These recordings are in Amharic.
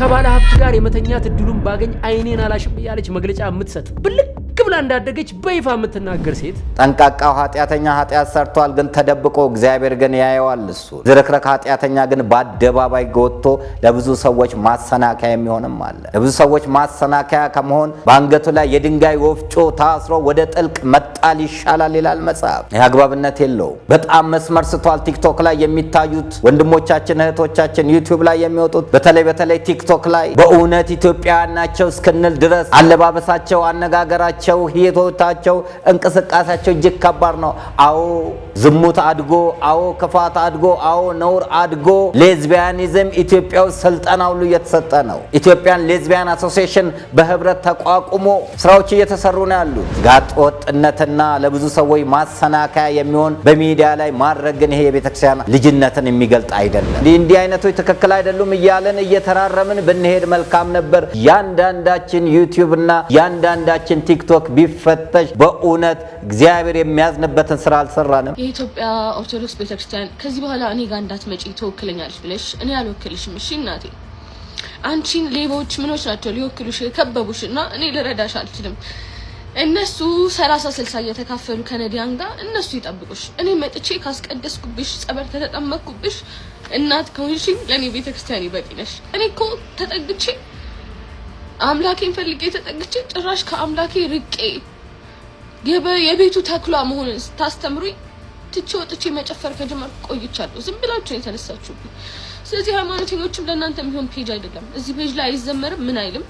ከባለ ሀብት ጋር የመተኛት እድሉን ባገኝ አይኔን አላሽም ያለች መግለጫ የምትሰጥ ብልክ ብላ እንዳደገች በይፋ የምትናገር ሴት ጠንቃቃው ኃጢአተኛ ኃጢአት ሰርቷል ግን ተደብቆ እግዚአብሔር ግን ያየዋል እሱ ዝርክረክ ኃጢአተኛ ግን በአደባባይ ወጥቶ ለብዙ ሰዎች ማሰናከያ የሚሆንም አለ ለብዙ ሰዎች ማሰናከያ ከመሆን በአንገቱ ላይ የድንጋይ ወፍጮ ታስሮ ወደ ጥልቅ መጣል ይሻላል ይላል መጽሐፍ ይህ አግባብነት የለውም በጣም መስመር ስቷል ቲክቶክ ላይ የሚታዩት ወንድሞቻችን እህቶቻችን ዩቲዩብ ላይ የሚወጡት በተለይ ቲክቶክ ላይ በእውነት ኢትዮጵያውያን ናቸው እስክንል ድረስ አለባበሳቸው አነጋገራቸው ህይወታቸው እንቅስቃሴያቸው እጅግ ከባድ ነው አዎ ዝሙት አድጎ አዎ ክፋት አድጎ አዎ ነውር አድጎ ሌዝቢያኒዝም ኢትዮጵያ ውስጥ ስልጠና ሁሉ እየተሰጠ ነው ኢትዮጵያን ሌዝቢያን አሶሲዬሽን በህብረት ተቋቁሞ ስራዎች እየተሰሩ ነው ያሉት ጋጥ ወጥነትና ለብዙ ሰዎች ማሰናከያ የሚሆን በሚዲያ ላይ ማድረግን ይሄ የቤተክርስቲያን ልጅነትን የሚገልጥ አይደለም እንዲህ አይነቶች ትክክል አይደሉም እያለን እየተራረምን ብንሄድ መልካም ነበር ያንዳንዳችን ዩቲዩብ እና ያንዳንዳችን ቲክቶክ ቢፈተሽ በእውነት እግዚአብሔር የሚያዝንበትን ስራ አልሰራንም የኢትዮጵያ ኦርቶዶክስ ቤተክርስቲያን ከዚህ በኋላ እኔ ጋር እንዳትመጪ ተወክለኛለሽ ብለሽ እኔ አልወክልሽም እሺ እናቴ አንቺን ሌቦች ምኖች ናቸው ሊወክሉሽ ከበቡሽና እኔ ልረዳሽ አልችልም እነሱ 30-60 እየተካፈሉ ከነዲያን ጋር እነሱ ይጠብቁሽ እኔ መጥቼ ካስቀደስኩብሽ ጸበር ከተጠመቅኩብሽ እናት ከሆንሽ ለኔ ቤተክርስቲያን ይበቂነሽ እኔ እኮ ተጠግቼ አምላኬን ፈልጌ ተጠግቼ ጭራሽ ከአምላኬ ርቄ የቤቱ ተክሏ መሆኑን ታስተምሩኝ ትቼ ወጥቼ መጨፈር ከጀመርኩ ቆይቻለሁ ዝም ብላችሁ የተነሳችሁብኝ ስለዚህ ሃይማኖተኞችም ለእናንተ የሚሆን ፔጅ አይደለም እዚህ ፔጅ ላይ አይዘመርም ምን አይልም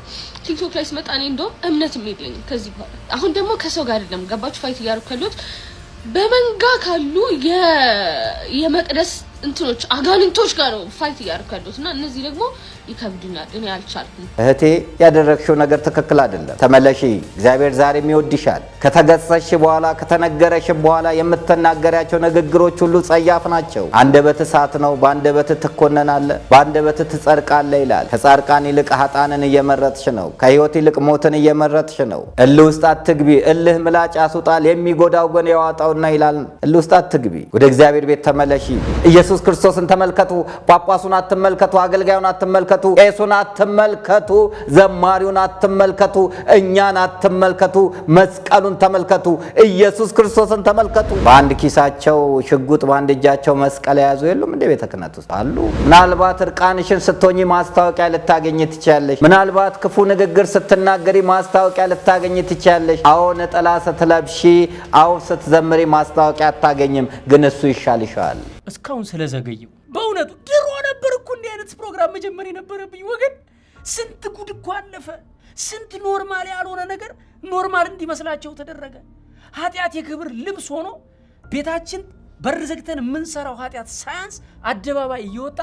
ቲክቶክ ላይ ስመጣ እኔ እንደውም እምነትም የለኝም ከዚህ በኋላ አሁን ደግሞ ከሰው ጋር አይደለም ገባችሁ ፋይት እያደረኩ ያለሁት በመንጋ ካሉ የመቅደስ እንትኖች አጋንንቶች ጋር ነው ፋይት እያደረኩ ያለሁትና እነዚህ ደግሞ ይከብዱኛል እኔ አልቻልኩም እህቴ ያደረግሽው ነገር ትክክል አይደለም ተመለሺ እግዚአብሔር ዛሬም ይወድሻል ከተገሰሽ በኋላ ከተነገረሽ በኋላ የምትናገሪያቸው ንግግሮች ሁሉ ጸያፍ ናቸው አንደበት እሳት ነው በአንደበት ትኮነናለህ በአንደበት ትጸድቃለህ ይላል ከጻድቃን ይልቅ ኃጥአንን እየመረጥሽ ነው ከህይወት ይልቅ ሞትን እየመረጥሽ ነው እልህ ውስጥ አትግቢ እልህ ምላጭ ያስወጣል የሚጎዳው ግን ያዋጣውና ይላል እልህ ውስጥ አትግቢ ወደ እግዚአብሔር ቤት ተመለሺ ኢየሱስ ክርስቶስን ተመልከቱ ጳጳሱን አትመልከቱ አገልጋዩን አትመልከቱ ቄሱን አትመልከቱ ዘማሪውን አትመልከቱ እኛን አትመልከቱ መስቀሉን ተመልከቱ ኢየሱስ ክርስቶስን ተመልከቱ በአንድ ኪሳቸው ሽጉጥ በአንድ እጃቸው መስቀል ያዙ የሉም እንደ ቤተ ክህነት ውስጥ አሉ ምናልባት እርቃንሽን ስትሆኚ ማስታወቂያ ልታገኝ ትችያለሽ ምናልባት ክፉ ንግግር ስትናገሪ ማስታወቂያ ልታገኝ ትችያለሽ አዎ ነጠላ ስትለብሺ አዎ ስትዘምሪ ማስታወቂያ አታገኝም ግን እሱ ይሻልሻል እስካሁን ስለዘገየው በእውነቱ ድሮ ነበር እኮ እንዲህ አይነት ፕሮግራም መጀመር የነበረብኝ ወገን ስንት ጉድ እኮ አለፈ ስንት ኖርማል ያልሆነ ነገር ኖርማል እንዲመስላቸው ተደረገ ኃጢአት የክብር ልብስ ሆኖ ቤታችን በር ዘግተን የምንሰራው ኃጢአት ሳያንስ አደባባይ እየወጣ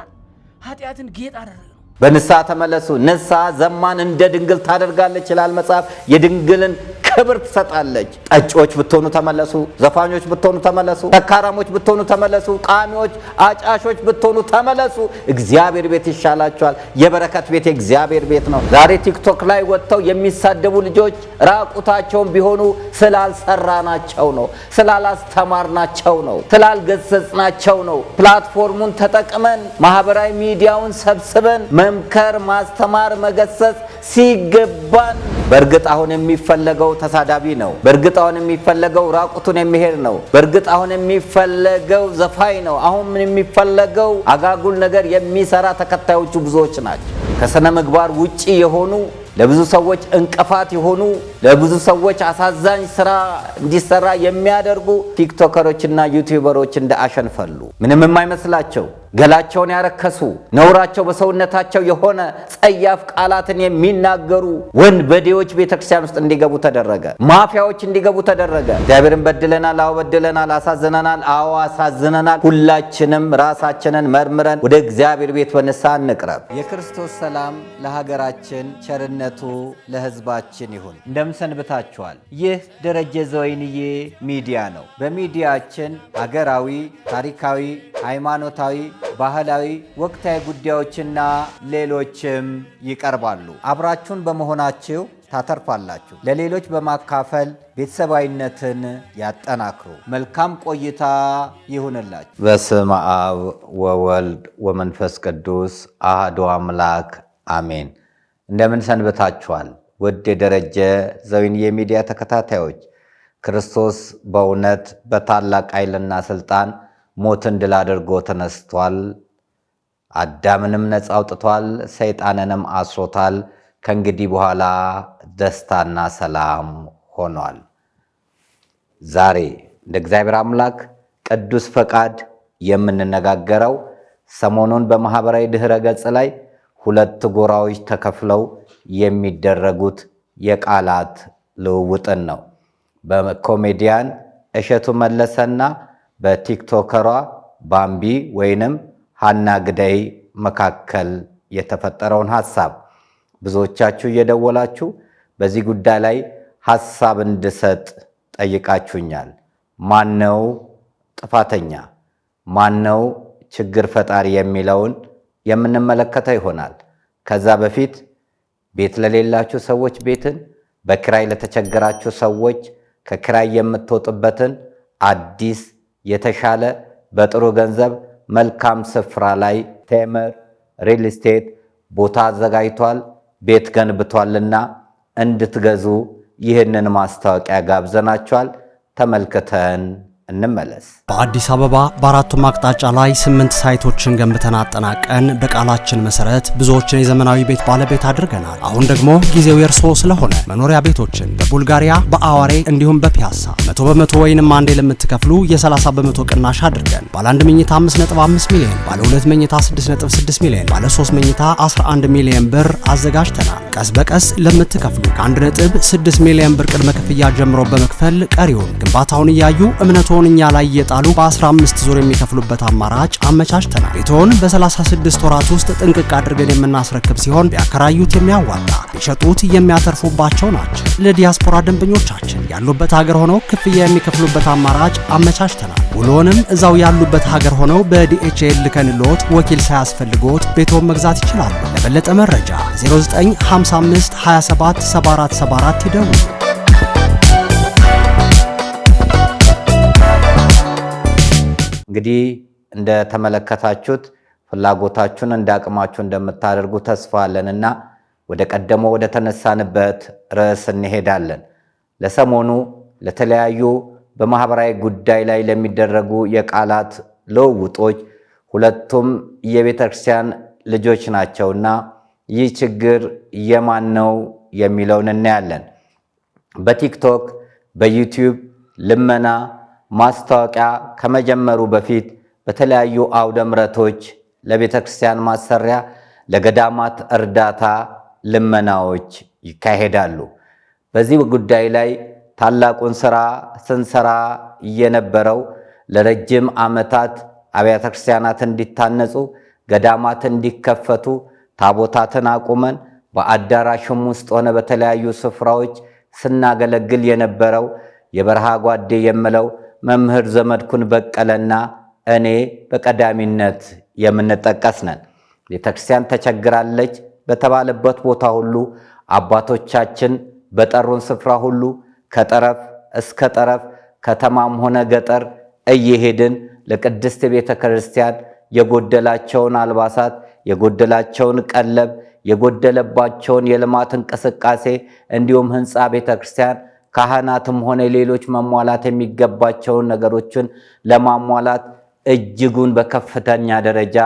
ኃጢአትን ጌጥ አደረገ በንስሐ ተመለሱ ንስሐ ዘማን እንደ ድንግል ታደርጋለች ይላል መጽሐፍ የድንግልን ክብር ትሰጣለች ጠጪዎች ብትሆኑ ተመለሱ ዘፋኞች ብትሆኑ ተመለሱ ተካራሞች ብትሆኑ ተመለሱ ቃሚዎች አጫሾች ብትሆኑ ተመለሱ እግዚአብሔር ቤት ይሻላችኋል የበረከት ቤት የእግዚአብሔር ቤት ነው ዛሬ ቲክቶክ ላይ ወጥተው የሚሳደቡ ልጆች ራቁታቸውን ቢሆኑ ስላልሰራናቸው ነው ስላላስተማርናቸው ነው ስላልገሰጽናቸው ነው ፕላትፎርሙን ተጠቅመን ማህበራዊ ሚዲያውን ሰብስበን መምከር ማስተማር መገሰጽ ሲገባን በእርግጥ አሁን የሚፈለገው ተሳዳቢ ነው በእርግጥ አሁን የሚፈለገው ራቁቱን የሚሄድ ነው በእርግጥ አሁን የሚፈለገው ዘፋኝ ነው አሁን የሚፈለገው አጋጉል ነገር የሚሰራ ተከታዮቹ ብዙዎች ናቸው ከሰነ ምግባር ውጪ የሆኑ ለብዙ ሰዎች እንቅፋት የሆኑ ለብዙ ሰዎች አሳዛኝ ስራ እንዲሰራ የሚያደርጉ ቲክቶከሮችና ዩቲዩበሮች እንደ አሸንፈሉ ምንም የማይመስላቸው ገላቸውን ያረከሱ ነውራቸው በሰውነታቸው የሆነ ጸያፍ ቃላትን የሚናገሩ ወንበዴዎች ቤተክርስቲያን ውስጥ እንዲገቡ ተደረገ ማፊያዎች እንዲገቡ ተደረገ እግዚአብሔርን በድለናል አዎ በድለናል አሳዝነናል አዎ አሳዝነናል ሁላችንም ራሳችንን መርምረን ወደ እግዚአብሔር ቤት በንስሐ እንቅረብ የክርስቶስ ሰላም ለሀገራችን ቸርነቱ ለሕዝባችን ይሁን እንደምሰንብታችኋል ይህ ደረጀ ዘወይንዬ ሚዲያ ነው በሚዲያችን ሀገራዊ ታሪካዊ ሃይማኖታዊ ባህላዊ ወቅታዊ ጉዳዮችና ሌሎችም ይቀርባሉ አብራችሁን በመሆናችሁ ታተርፋላችሁ ለሌሎች በማካፈል ቤተሰባዊነትን ያጠናክሩ መልካም ቆይታ ይሁንላችሁ በስመ አብ ወወልድ ወመንፈስ ቅዱስ አሐዱ አምላክ አሜን። እንደምን ሰንብታችኋል? ውድ የደረጀ ዘወይንዬ ሚዲያ ተከታታዮች፣ ክርስቶስ በእውነት በታላቅ ኃይልና ስልጣን ሞትን ድል አድርጎ ተነስቷል። አዳምንም ነፃ አውጥቷል፣ ሰይጣንንም አስሮታል። ከእንግዲህ በኋላ ደስታና ሰላም ሆኗል። ዛሬ እንደ እግዚአብሔር አምላክ ቅዱስ ፈቃድ የምንነጋገረው ሰሞኑን በማህበራዊ ድህረ ገጽ ላይ ሁለት ጎራዎች ተከፍለው የሚደረጉት የቃላት ልውውጥን ነው። በኮሜዲያን እሸቱ መለሰና በቲክቶከሯ ባምቢ ወይንም ሃና ግዳይ መካከል የተፈጠረውን ሐሳብ ብዙዎቻችሁ እየደወላችሁ በዚህ ጉዳይ ላይ ሐሳብ እንድሰጥ ጠይቃችሁኛል። ማነው ጥፋተኛ፣ ማነው ችግር ፈጣሪ የሚለውን የምንመለከተው ይሆናል። ከዛ በፊት ቤት ለሌላችሁ ሰዎች ቤትን፣ በክራይ ለተቸገራችሁ ሰዎች ከክራይ የምትወጡበትን አዲስ የተሻለ በጥሩ ገንዘብ መልካም ስፍራ ላይ ቴምር ሪል ስቴት ቦታ አዘጋጅቷል፣ ቤት ገንብቷልና እንድትገዙ ይህንን ማስታወቂያ ጋብዘናችኋል። ተመልክተን እንመለስ። በአዲስ አበባ በአራቱም አቅጣጫ ላይ 8 ሳይቶችን ገንብተን አጠናቀን በቃላችን መሰረት ብዙዎችን የዘመናዊ ቤት ባለቤት አድርገናል። አሁን ደግሞ ጊዜው የእርስዎ ስለሆነ መኖሪያ ቤቶችን በቡልጋሪያ፣ በአዋሬ እንዲሁም በፒያሳ 100% ወይንም አንዴ ለምትከፍሉ የ30% ቅናሽ አድርገን ባለ 1 መኝታ 5.5 ሚሊዮን፣ ባለ 2 መኝታ 6.6 ሚሊዮን፣ ባለ 3 መኝታ 11 ሚሊዮን ብር አዘጋጅተናል። ቀስ በቀስ ለምትከፍሉ ከ1.6 ሚሊዮን ብር ቅድመ ክፍያ ጀምሮ በመክፈል ቀሪውን ግንባታውን እያዩ እምነቶን እኛ ላይ እየጣሉ በ15 ዙር የሚከፍሉበት አማራጭ አመቻችተናል። ቤቶን በ36 ወራት ውስጥ ጥንቅቅ አድርገን የምናስረክብ ሲሆን ቢያከራዩት የሚያዋጣ ቢሸጡት የሚያተርፉባቸው ናቸው። ለዲያስፖራ ደንበኞቻችን ያሉበት ሀገር ሆነው ክፍያ የሚከፍሉበት አማራጭ አመቻችተናል። ውሎንም እዛው ያሉበት ሀገር ሆነው በዲኤችኤል ልከንልዎት ወኪል ሳያስፈልግዎት ቤቶን መግዛት ይችላሉ። ለበለጠ መረጃ 0955 27 7474 ይደውሉ። እንግዲህ እንደተመለከታችሁት ፍላጎታችሁን እንዳቅማችሁ እንደምታደርጉ ተስፋ አለንና ወደ ቀደመው ወደ ተነሳንበት ርዕስ እንሄዳለን። ለሰሞኑ ለተለያዩ በማህበራዊ ጉዳይ ላይ ለሚደረጉ የቃላት ልውውጦች ሁለቱም የቤተክርስቲያን ልጆች ናቸውና ይህ ችግር የማን ነው የሚለውን እናያለን። በቲክቶክ በዩቲዩብ ልመና ማስታወቂያ ከመጀመሩ በፊት በተለያዩ አውደ ምሕረቶች ለቤተ ክርስቲያን ማሰሪያ፣ ለገዳማት እርዳታ ልመናዎች ይካሄዳሉ። በዚህ ጉዳይ ላይ ታላቁን ስራ ስንሰራ የነበረው ለረጅም ዓመታት አብያተ ክርስቲያናት እንዲታነጹ፣ ገዳማት እንዲከፈቱ፣ ታቦታትን አቁመን በአዳራሽም ውስጥ ሆነ በተለያዩ ስፍራዎች ስናገለግል የነበረው የበረሃ ጓዴ የምለው መምህር ዘመድኩን በቀለና እኔ በቀዳሚነት የምንጠቀስ ነን። ቤተክርስቲያን ተቸግራለች በተባለበት ቦታ ሁሉ አባቶቻችን በጠሩን ስፍራ ሁሉ ከጠረፍ እስከ ጠረፍ ከተማም ሆነ ገጠር እየሄድን ለቅድስት ቤተ ክርስቲያን የጎደላቸውን አልባሳት፣ የጎደላቸውን ቀለብ፣ የጎደለባቸውን የልማት እንቅስቃሴ እንዲሁም ህንፃ ቤተ ክርስቲያን ካህናትም ሆነ ሌሎች መሟላት የሚገባቸውን ነገሮችን ለማሟላት እጅጉን በከፍተኛ ደረጃ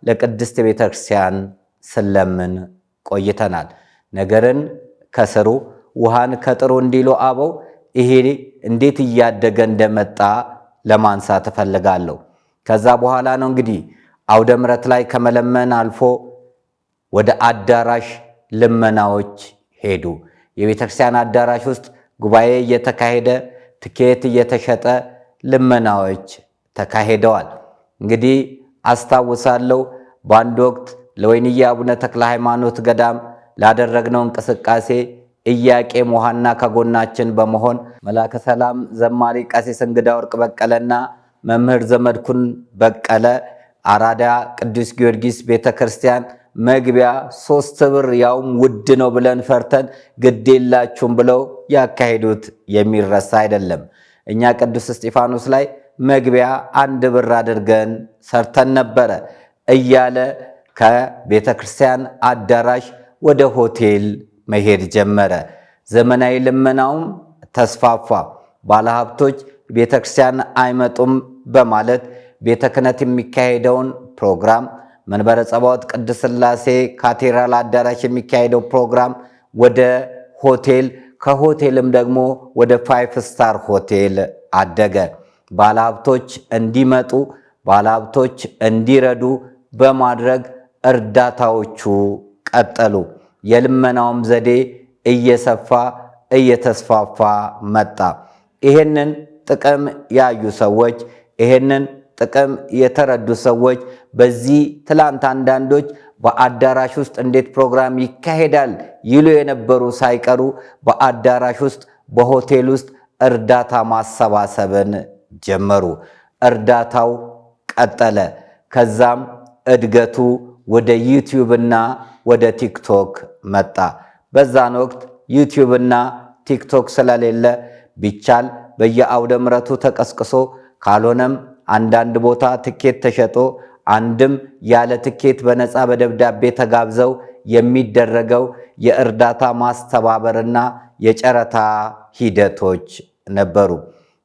ለቅድስት ቤተ ክርስቲያን ስለምን ቆይተናል። ነገርን ከስሩ ውሃን ከጥሩ እንዲሉ አበው ይሄ እንዴት እያደገ እንደመጣ ለማንሳት እፈልጋለሁ። ከዛ በኋላ ነው እንግዲህ አውደ ምሕረት ላይ ከመለመን አልፎ ወደ አዳራሽ ልመናዎች ሄዱ። የቤተክርስቲያን አዳራሽ ውስጥ ጉባኤ እየተካሄደ ትኬት እየተሸጠ ልመናዎች ተካሄደዋል። እንግዲህ አስታውሳለሁ በአንድ ወቅት ለወይንዬ አቡነ ተክለ ሃይማኖት ገዳም ላደረግነው እንቅስቃሴ ኢያቄም ወሐና ከጎናችን በመሆን መላከ ሰላም ዘማሪ ቀሲስ እንግዳ ወርቅ በቀለና መምህር ዘመድኩን በቀለ አራዳ ቅዱስ ጊዮርጊስ ቤተክርስቲያን መግቢያ 3 ብር ያውም ውድ ነው ብለን ፈርተን ግዴላችሁም ብለው ያካሄዱት የሚረሳ አይደለም። እኛ ቅዱስ እስጢፋኖስ ላይ መግቢያ 1 ብር አድርገን ሰርተን ነበረ እያለ ከቤተ ክርስቲያን አዳራሽ ወደ ሆቴል መሄድ ጀመረ። ዘመናዊ ልመናውም ተስፋፋ። ባለሀብቶች ቤተ ክርስቲያን አይመጡም በማለት ቤተ ክህነት የሚካሄደውን ፕሮግራም፣ መንበረ ጸባዖት ቅድስት ሥላሴ ካቴድራል አዳራሽ የሚካሄደው ፕሮግራም ወደ ሆቴል፣ ከሆቴልም ደግሞ ወደ 5 ስታር ሆቴል አደገ። ባለሀብቶች እንዲመጡ፣ ባለሀብቶች እንዲረዱ በማድረግ እርዳታዎቹ ቀጠሉ። የልመናውም ዘዴ እየሰፋ እየተስፋፋ መጣ። ይሄንን ጥቅም ያዩ ሰዎች፣ ይሄንን ጥቅም የተረዱ ሰዎች በዚህ ትላንት አንዳንዶች በአዳራሽ ውስጥ እንዴት ፕሮግራም ይካሄዳል ይሉ የነበሩ ሳይቀሩ በአዳራሽ ውስጥ በሆቴል ውስጥ እርዳታ ማሰባሰብን ጀመሩ። እርዳታው ቀጠለ። ከዛም እድገቱ ወደ ዩቲዩብ እና ወደ ቲክቶክ መጣ። በዛን ወቅት ዩቲዩብ እና ቲክቶክ ስለሌለ ቢቻል በየአውደ ምሕረቱ ተቀስቅሶ ካልሆነም አንዳንድ ቦታ ትኬት ተሸጦ አንድም ያለ ትኬት በነፃ በደብዳቤ ተጋብዘው የሚደረገው የእርዳታ ማስተባበርና የጨረታ ሂደቶች ነበሩ።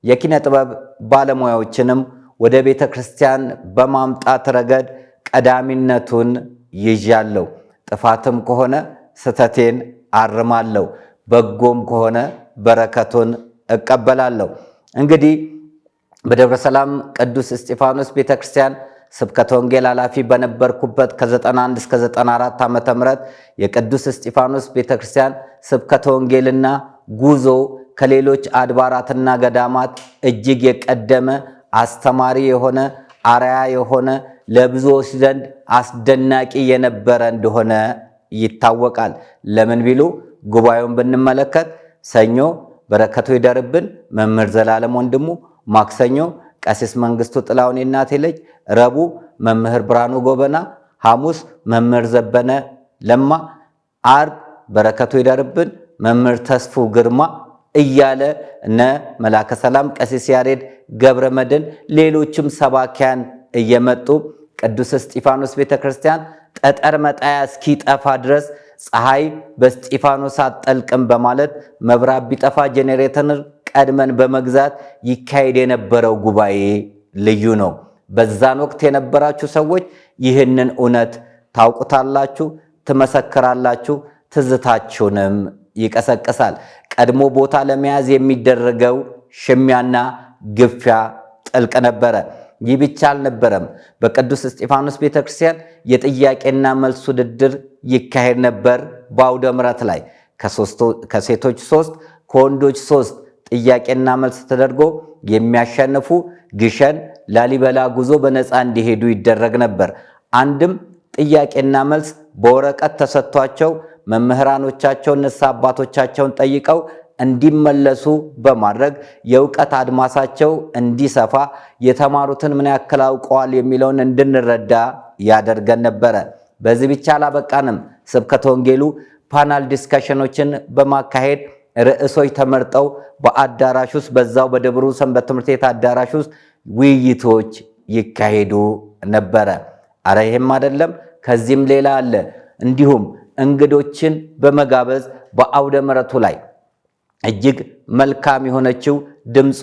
የኪነ ጥበብ ባለሙያዎችንም ወደ ቤተ ክርስቲያን በማምጣት ረገድ ቀዳሚነቱን ይዣለሁ። ጥፋትም ከሆነ ስተቴን አርማለሁ፣ በጎም ከሆነ በረከቱን እቀበላለሁ። እንግዲህ በደብረ ሰላም ቅዱስ እስጢፋኖስ ቤተክርስቲያን ስብከተ ወንጌል ኃላፊ በነበርኩበት ከ91 እስከ 94 ዓመተ ምህረት የቅዱስ እስጢፋኖስ ቤተክርስቲያን ስብከተ ወንጌልና ጉዞ ከሌሎች አድባራትና ገዳማት እጅግ የቀደመ አስተማሪ የሆነ አርአያ የሆነ ለብዙዎች ዘንድ አስደናቂ የነበረ እንደሆነ ይታወቃል። ለምን ቢሉ ጉባኤውን ብንመለከት ሰኞ በረከቱ ይደርብን መምህር ዘላለም ወንድሙ፣ ማክሰኞ ቀሲስ መንግስቱ ጥላውን የናቴ ልጅ፣ ረቡዕ መምህር ብርሃኑ ጎበና፣ ሐሙስ መምህር ዘበነ ለማ፣ አርብ በረከቱ ይደርብን መምህር ተስፉ ግርማ እያለ እነ መላከ ሰላም ቀሲስ ያሬድ ገብረ መድን ሌሎችም ሰባኪያን እየመጡ ቅዱስ እስጢፋኖስ ቤተክርስቲያን ጠጠር መጣያ እስኪጠፋ ድረስ ፀሐይ በእስጢፋኖስ አትጠልቅም በማለት መብራት ቢጠፋ ጄኔሬተር ቀድመን በመግዛት ይካሄድ የነበረው ጉባኤ ልዩ ነው። በዛን ወቅት የነበራችሁ ሰዎች ይህንን እውነት ታውቁታላችሁ፣ ትመሰክራላችሁ፣ ትዝታችሁንም ይቀሰቅሳል። ቀድሞ ቦታ ለመያዝ የሚደረገው ሽሚያና ግፊያ ጥልቅ ነበረ። ይህ ብቻ አልነበረም። በቅዱስ እስጢፋኖስ ቤተክርስቲያን የጥያቄና መልስ ውድድር ይካሄድ ነበር። በአውደ ምሕረት ላይ ከሴቶች 3 ከወንዶች 3 ጥያቄና መልስ ተደርጎ የሚያሸንፉ ግሸን፣ ላሊበላ ጉዞ በነፃ እንዲሄዱ ይደረግ ነበር። አንድም ጥያቄና መልስ በወረቀት ተሰጥቷቸው መምህራኖቻቸውን ንስሐ አባቶቻቸውን ጠይቀው እንዲመለሱ በማድረግ የእውቀት አድማሳቸው እንዲሰፋ የተማሩትን ምን ያክል አውቀዋል የሚለውን እንድንረዳ ያደርገን ነበረ። በዚህ ብቻ አላበቃንም። ስብከተ ወንጌሉ ፓናል ዲስከሽኖችን በማካሄድ ርዕሶች ተመርጠው በአዳራሽ ውስጥ በዛው በደብሩ ሰንበት ትምህርት ቤት አዳራሽ ውስጥ ውይይቶች ይካሄዱ ነበረ። አረ ይሄም አይደለም፣ ከዚህም ሌላ አለ። እንዲሁም እንግዶችን በመጋበዝ በአውደ ምሕረቱ ላይ እጅግ መልካም የሆነችው ድምጿ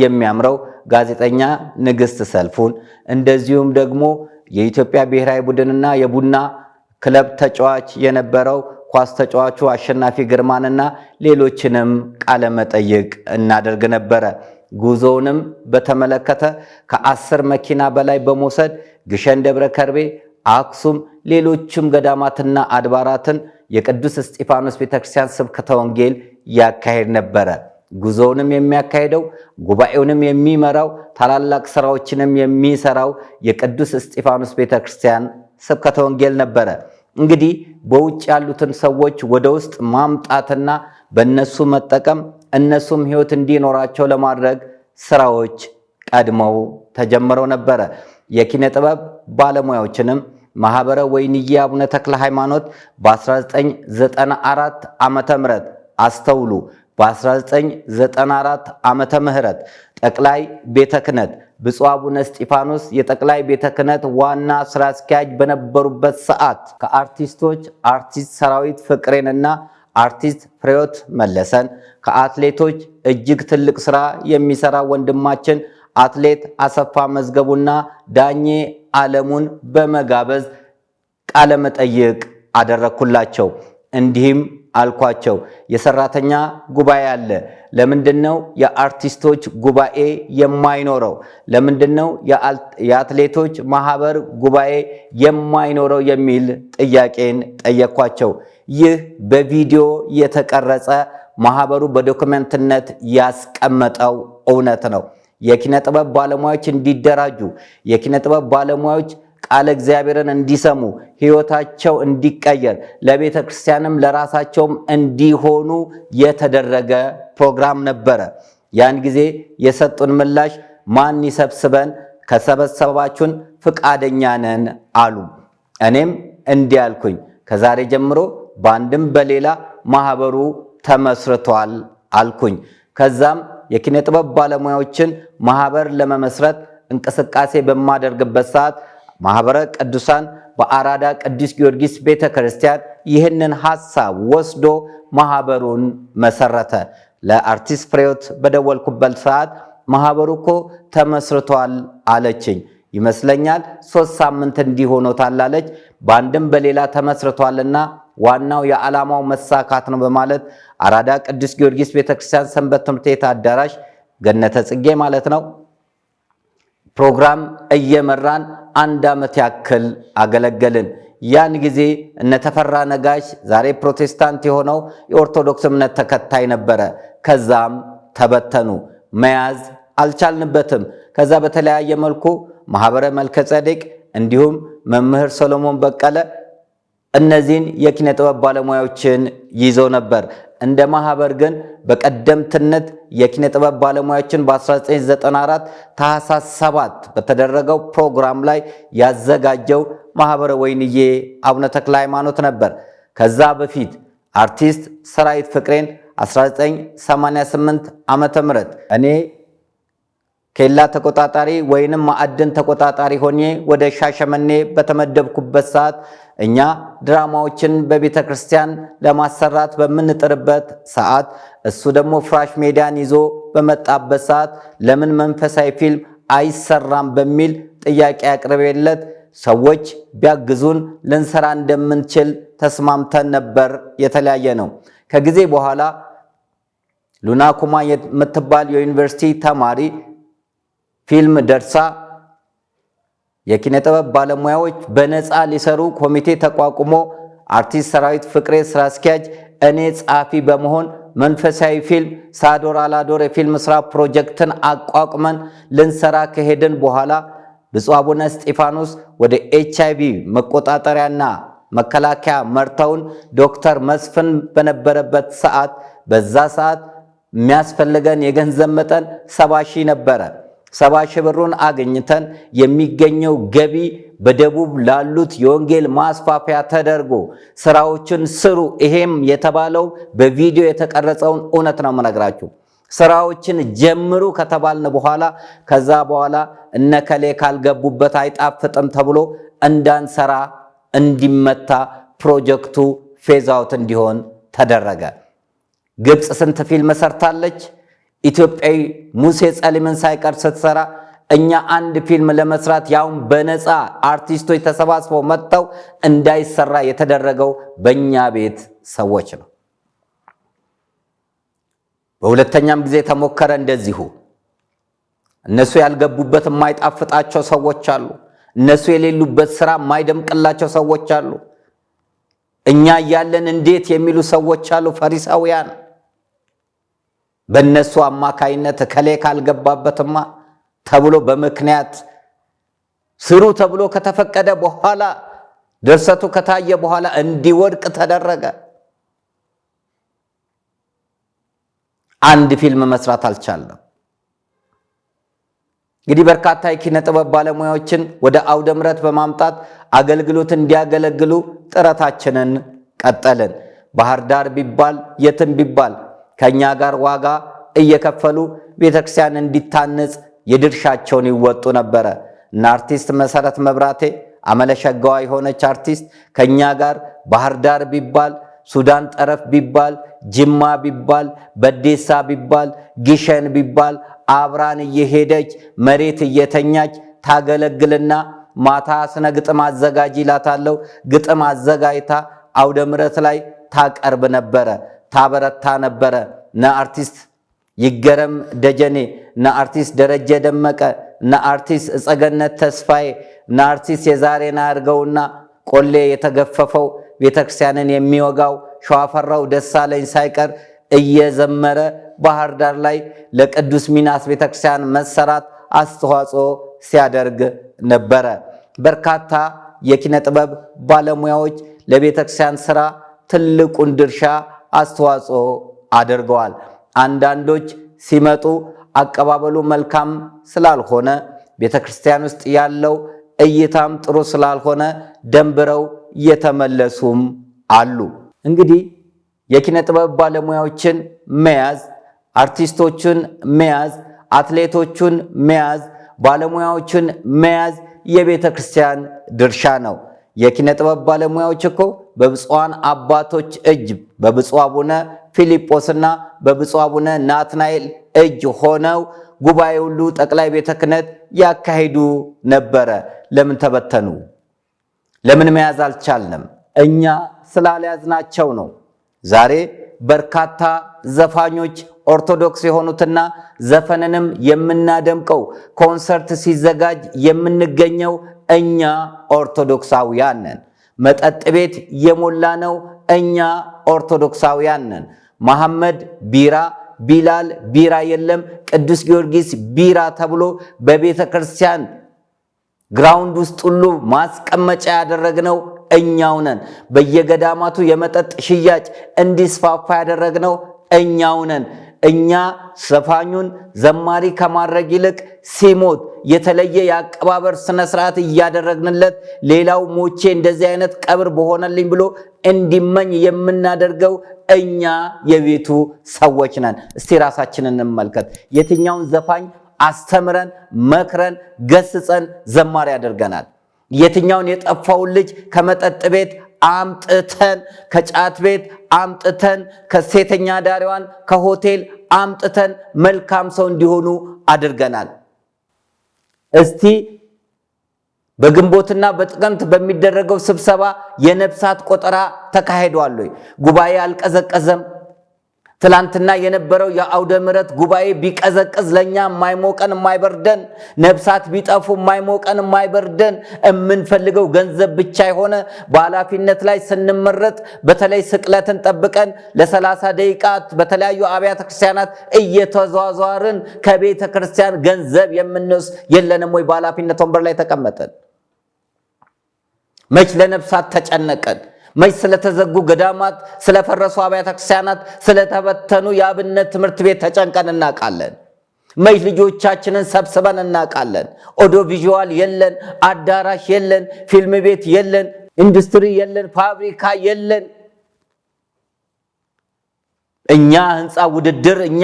የሚያምረው ጋዜጠኛ ንግስት ሰልፉን፣ እንደዚሁም ደግሞ የኢትዮጵያ ብሔራዊ ቡድንና የቡና ክለብ ተጫዋች የነበረው ኳስ ተጫዋቹ አሸናፊ ግርማንና ሌሎችንም ቃለ መጠይቅ እናደርግ ነበረ። ጉዞውንም በተመለከተ ከ10 መኪና በላይ በመውሰድ ግሸን፣ ደብረ ከርቤ፣ አክሱም፣ ሌሎችም ገዳማትና አድባራትን የቅዱስ እስጢፋኖስ ቤተክርስቲያን ስብከተ ወንጌል ያካሄድ ነበረ። ጉዞውንም የሚያካሄደው ጉባኤውንም የሚመራው ታላላቅ ስራዎችንም የሚሰራው የቅዱስ እስጢፋኖስ ቤተክርስቲያን ስብከተ ወንጌል ነበረ። እንግዲህ በውጭ ያሉትን ሰዎች ወደ ውስጥ ማምጣትና በእነሱ መጠቀም እነሱም ሕይወት እንዲኖራቸው ለማድረግ ስራዎች ቀድመው ተጀምረው ነበረ። የኪነ ጥበብ ባለሙያዎችንም ማህበረ ወይንዬ አቡነ ተክለ ሃይማኖት በ1994 ዓመተ ምህረት አስተውሉ። በ1994 ዓመተ ምህረት ጠቅላይ ቤተ ክህነት ብፁዕ አቡነ እስጢፋኖስ የጠቅላይ ቤተ ክህነት ዋና ስራ አስኪያጅ በነበሩበት ሰዓት ከአርቲስቶች አርቲስት ሰራዊት ፍቅሬንና አርቲስት ፍሬህይወት መለሰን ከአትሌቶች እጅግ ትልቅ ስራ የሚሰራ ወንድማችን አትሌት አሰፋ መዝገቡና ዳኜ ዓለሙን በመጋበዝ ቃለ መጠይቅ አደረኩላቸው። እንዲህም አልኳቸው፣ የሰራተኛ ጉባኤ አለ። ለምንድነው የአርቲስቶች ጉባኤ የማይኖረው? ለምንድነው የአትሌቶች ማህበር ጉባኤ የማይኖረው የሚል ጥያቄን ጠየኳቸው። ይህ በቪዲዮ የተቀረጸ ማህበሩ በዶክመንትነት ያስቀመጠው እውነት ነው። የኪነ ጥበብ ባለሙያዎች እንዲደራጁ፣ የኪነ ጥበብ ባለሙያዎች ቃለ እግዚአብሔርን እንዲሰሙ፣ ህይወታቸው እንዲቀየር፣ ለቤተ ክርስቲያንም ለራሳቸውም እንዲሆኑ የተደረገ ፕሮግራም ነበረ። ያን ጊዜ የሰጡን ምላሽ ማን ይሰብስበን? ከሰበሰባችሁን ፍቃደኛ ነን አሉ። እኔም እንዲህ አልኩኝ፣ ከዛሬ ጀምሮ በአንድም በሌላ ማህበሩ ተመስርቷል አልኩኝ። ከዛም የኪነ ጥበብ ባለሙያዎችን ማህበር ለመመስረት እንቅስቃሴ በማደርግበት ሰዓት ማህበረ ቅዱሳን በአራዳ ቅዱስ ጊዮርጊስ ቤተክርስቲያን ይህንን ሐሳብ ወስዶ ማህበሩን መሰረተ። ለአርቲስት ፍሬህይወት በደወልኩበት ሰዓት ማህበሩ እኮ ተመስርቷል አለችኝ። ይመስለኛል 3 ሳምንት እንዲሆኖታል አለች። በአንድም በሌላ ተመስርቷልና ዋናው የዓላማው መሳካት ነው በማለት አራዳ ቅዱስ ጊዮርጊስ ቤተክርስቲያን ሰንበት ትምህርት ቤት አዳራሽ ገነተ ጽጌ ማለት ነው ፕሮግራም እየመራን 1 ዓመት ያክል አገለገልን። ያን ጊዜ እነተፈራ ነጋሽ ዛሬ ፕሮቴስታንት የሆነው የኦርቶዶክስ እምነት ተከታይ ነበረ። ከዛም ተበተኑ፣ መያዝ አልቻልንበትም። ከዛ በተለያየ መልኩ ማህበረ መልከጼዴቅ እንዲሁም መምህር ሰሎሞን በቀለ እነዚህን የኪነ ጥበብ ባለሙያዎችን ይዞ ነበር። እንደ ማህበር ግን በቀደምትነት የኪነ ጥበብ ባለሙያዎችን በ1994 ታኅሳስ 7 በተደረገው ፕሮግራም ላይ ያዘጋጀው ማህበረ ወይንዬ አቡነ ተክለ ሃይማኖት ነበር። ከዛ በፊት አርቲስት ሰራዊት ፍቅሬን 1988 ዓመተ ምህረት እኔ ኬላ ተቆጣጣሪ ወይንም ማዕድን ተቆጣጣሪ ሆኜ ወደ ሻሸመኔ በተመደብኩበት ሰዓት እኛ ድራማዎችን በቤተ ክርስቲያን ለማሰራት በምንጥርበት ሰዓት እሱ ደግሞ ፍራሽ ሜዳን ይዞ በመጣበት ሰዓት ለምን መንፈሳዊ ፊልም አይሰራም በሚል ጥያቄ አቅርቤለት ሰዎች ቢያግዙን ልንሰራ እንደምንችል ተስማምተን ነበር። የተለያየ ነው። ከጊዜ በኋላ ሉና ኩማ የምትባል የዩኒቨርሲቲ ተማሪ ፊልም ደርሳ የኪነ ጥበብ ባለሙያዎች በነፃ ሊሰሩ ኮሚቴ ተቋቁሞ አርቲስት ሰራዊት ፍቅሬ ስራ አስኪያጅ፣ እኔ ጸሐፊ በመሆን መንፈሳዊ ፊልም ሳዶር አላዶር የፊልም ስራ ፕሮጀክትን አቋቁመን ልንሰራ ከሄድን በኋላ ብፁዕ አቡነ እስጢፋኖስ ወደ HIV መቆጣጠሪያና መከላከያ መርተውን ዶክተር መስፍን በነበረበት ሰዓት በዛ ሰዓት የሚያስፈልገን የገንዘብ መጠን 70 ሺህ ነበረ። 70 ሺህ ብሩን አግኝተን የሚገኘው ገቢ በደቡብ ላሉት የወንጌል ማስፋፊያ ተደርጎ ስራዎችን ስሩ። ይሄም የተባለው በቪዲዮ የተቀረጸውን እውነት ነው የምነግራችሁ። ስራዎችን ጀምሩ ከተባልን በኋላ ከዛ በኋላ እነከሌ ካልገቡበት አይጣፍጥም ተብሎ እንዳንሰራ እንዲመታ ፕሮጀክቱ ፌዝ አውት እንዲሆን ተደረገ። ግብፅ ስንት ፊልም ሰርታለች። ኢትዮጵያዊ ሙሴ ጸሊምን ሳይቀር ስትሰራ እኛ አንድ ፊልም ለመስራት ያውን በነፃ አርቲስቶች ተሰባስበው መጥተው እንዳይሰራ የተደረገው በእኛ ቤት ሰዎች ነው። በሁለተኛም ጊዜ ተሞከረ እንደዚሁ። እነሱ ያልገቡበት የማይጣፍጣቸው ሰዎች አሉ። እነሱ የሌሉበት ስራ የማይደምቅላቸው ሰዎች አሉ። እኛ ያለን እንዴት የሚሉ ሰዎች አሉ፣ ፈሪሳውያን። በእነሱ አማካይነት ከሌ ካልገባበትማ ተብሎ በምክንያት ስሩ ተብሎ ከተፈቀደ በኋላ ድርሰቱ ከታየ በኋላ እንዲወድቅ ተደረገ። አንድ ፊልም መስራት አልቻለም። እንግዲህ በርካታ የኪነ ጥበብ ባለሙያዎችን ወደ አውደ ምሕረት በማምጣት አገልግሎት እንዲያገለግሉ ጥረታችንን ቀጠልን። ባህር ዳር ቢባል የትም ቢባል ከኛ ጋር ዋጋ እየከፈሉ ቤተክርስቲያን እንዲታነጽ የድርሻቸውን ይወጡ ነበረ። እና አርቲስት መሰረት መብራቴ አመለሸጋዋ የሆነች አርቲስት ከኛ ጋር ባህር ዳር ቢባል፣ ሱዳን ጠረፍ ቢባል፣ ጅማ ቢባል፣ በዴሳ ቢባል፣ ግሸን ቢባል አብራን እየሄደች መሬት እየተኛች ታገለግልና ማታ ስነ ግጥም አዘጋጅ ይላታለው። ግጥም አዘጋጅታ አውደ ምሕረት ላይ ታቀርብ ነበረ፣ ታበረታ ነበረ። አርቲስት ይገረም ደጀኔ፣ አርቲስት ደረጀ ደመቀ፣ አርቲስት እጸገነት ተስፋዬ፣ አርቲስት የዛሬን አድርገውና ቆሌ የተገፈፈው ቤተክርስቲያንን የሚወጋው ሸዋፈራው ደሳለኝ ሳይቀር እየዘመረ ባህር ዳር ላይ ለቅዱስ ሚናስ ቤተክርስቲያን መሰራት አስተዋጽኦ ሲያደርግ ነበረ። በርካታ የኪነ ጥበብ ባለሙያዎች ለቤተክርስቲያን ስራ ትልቁን ድርሻ አስተዋጽኦ አድርገዋል። አንዳንዶች ሲመጡ አቀባበሉ መልካም ስላልሆነ ቤተክርስቲያን ውስጥ ያለው እይታም ጥሩ ስላልሆነ ደንብረው የተመለሱም አሉ። እንግዲህ የኪነ ጥበብ ባለሙያዎችን መያዝ፣ አርቲስቶችን መያዝ፣ አትሌቶችን መያዝ፣ ባለሙያዎችን መያዝ የቤተ ክርስቲያን ድርሻ ነው። የኪነ ጥበብ ባለሙያዎች እኮ በብፁዓን አባቶች እጅ በብፁዕ አቡነ ፊልጶስና በብፁዕ አቡነ ናትናኤል እጅ ሆነው ጉባኤ ሁሉ ጠቅላይ ቤተ ክህነት ያካሂዱ ነበረ። ለምን ተበተኑ? ለምን መያዝ አልቻልንም? እኛ ስላልያዝናቸው ነው። ዛሬ በርካታ ዘፋኞች ኦርቶዶክስ የሆኑትና ዘፈንንም የምናደምቀው ኮንሰርት ሲዘጋጅ የምንገኘው እኛ ኦርቶዶክሳውያን ነን። መጠጥ ቤት የሞላ ነው እኛ ኦርቶዶክሳውያን ነን። መሐመድ ቢራ፣ ቢላል ቢራ የለም፣ ቅዱስ ጊዮርጊስ ቢራ ተብሎ በቤተ ክርስቲያን ግራውንድ ውስጥ ሁሉ ማስቀመጫ ያደረግነው እኛው ነን። በየገዳማቱ የመጠጥ ሽያጭ እንዲስፋፋ ያደረግነው እኛው ነን። እኛ ዘፋኙን ዘማሪ ከማድረግ ይልቅ ሲሞት የተለየ የአቀባበር ስነ ስርዓት እያደረግንለት ሌላው ሞቼ እንደዚህ አይነት ቀብር በሆነልኝ ብሎ እንዲመኝ የምናደርገው እኛ የቤቱ ሰዎች ነን። እስቲ ራሳችንን እንመልከት። የትኛውን ዘፋኝ አስተምረን መክረን ገስጸን ዘማሪ ያደርገናል? የትኛውን የጠፋውን ልጅ ከመጠጥ ቤት አምጥተን ከጫት ቤት አምጥተን ከሴተኛ ዳሪዋን ከሆቴል አምጥተን መልካም ሰው እንዲሆኑ አድርገናል? እስቲ በግንቦትና በጥቅምት በሚደረገው ስብሰባ የነፍሳት ቆጠራ ተካሂዷል ወይ? ጉባኤ አልቀዘቀዘም? ትላንትና የነበረው የአውደ ምሕረት ጉባኤ ቢቀዘቅዝ ለኛ የማይሞቀን የማይበርደን፣ ነፍሳት ቢጠፉ የማይሞቀን የማይበርደን፣ የምንፈልገው ገንዘብ ብቻ የሆነ በኃላፊነት ላይ ስንመረጥ በተለይ ስቅለትን ጠብቀን ለ30 ደቂቃ በተለያዩ አብያተ ክርስቲያናት እየተዟዟርን ከቤተ ክርስቲያን ገንዘብ የምንወስድ የለንም ወይ? በኃላፊነት ወንበር ላይ ተቀመጠን መች ለነፍሳት ተጨነቀን? መች ስለተዘጉ ገዳማት፣ ስለፈረሱ አብያተ ክርስቲያናት፣ ስለተበተኑ የአብነት ትምህርት ቤት ተጨንቀን እናውቃለን? መች ልጆቻችንን ሰብስበን እናውቃለን? ኦዲዮ ቪዥዋል የለን፣ አዳራሽ የለን፣ ፊልም ቤት የለን፣ ኢንዱስትሪ የለን፣ ፋብሪካ የለን። እኛ ህንፃ ውድድር እኛ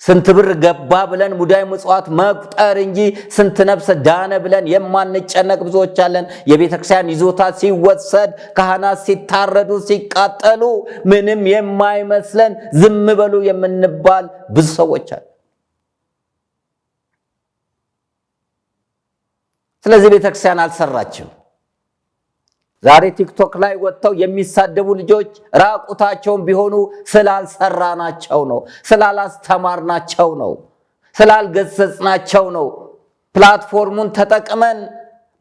ስንት ብር ገባ ብለን ሙዳይ ምጽዋት መቁጠር እንጂ ስንት ነፍስ ዳነ ብለን የማንጨነቅ ብዙዎች አለን። የቤተ ክርስቲያን ይዞታ ሲወሰድ፣ ካህናት ሲታረዱ ሲቃጠሉ ምንም የማይመስለን ዝም በሉ የምንባል ብዙ ሰዎች አለን። ስለዚህ ቤተ ክርስቲያን አልሰራችም። ዛሬ ቲክቶክ ላይ ወጥተው የሚሳደቡ ልጆች ራቁታቸውን ቢሆኑ ስላልሰራናቸው ነው፣ ስላላስተማርናቸው ነው፣ ስላልገሰጽናቸው ነው። ፕላትፎርሙን ተጠቅመን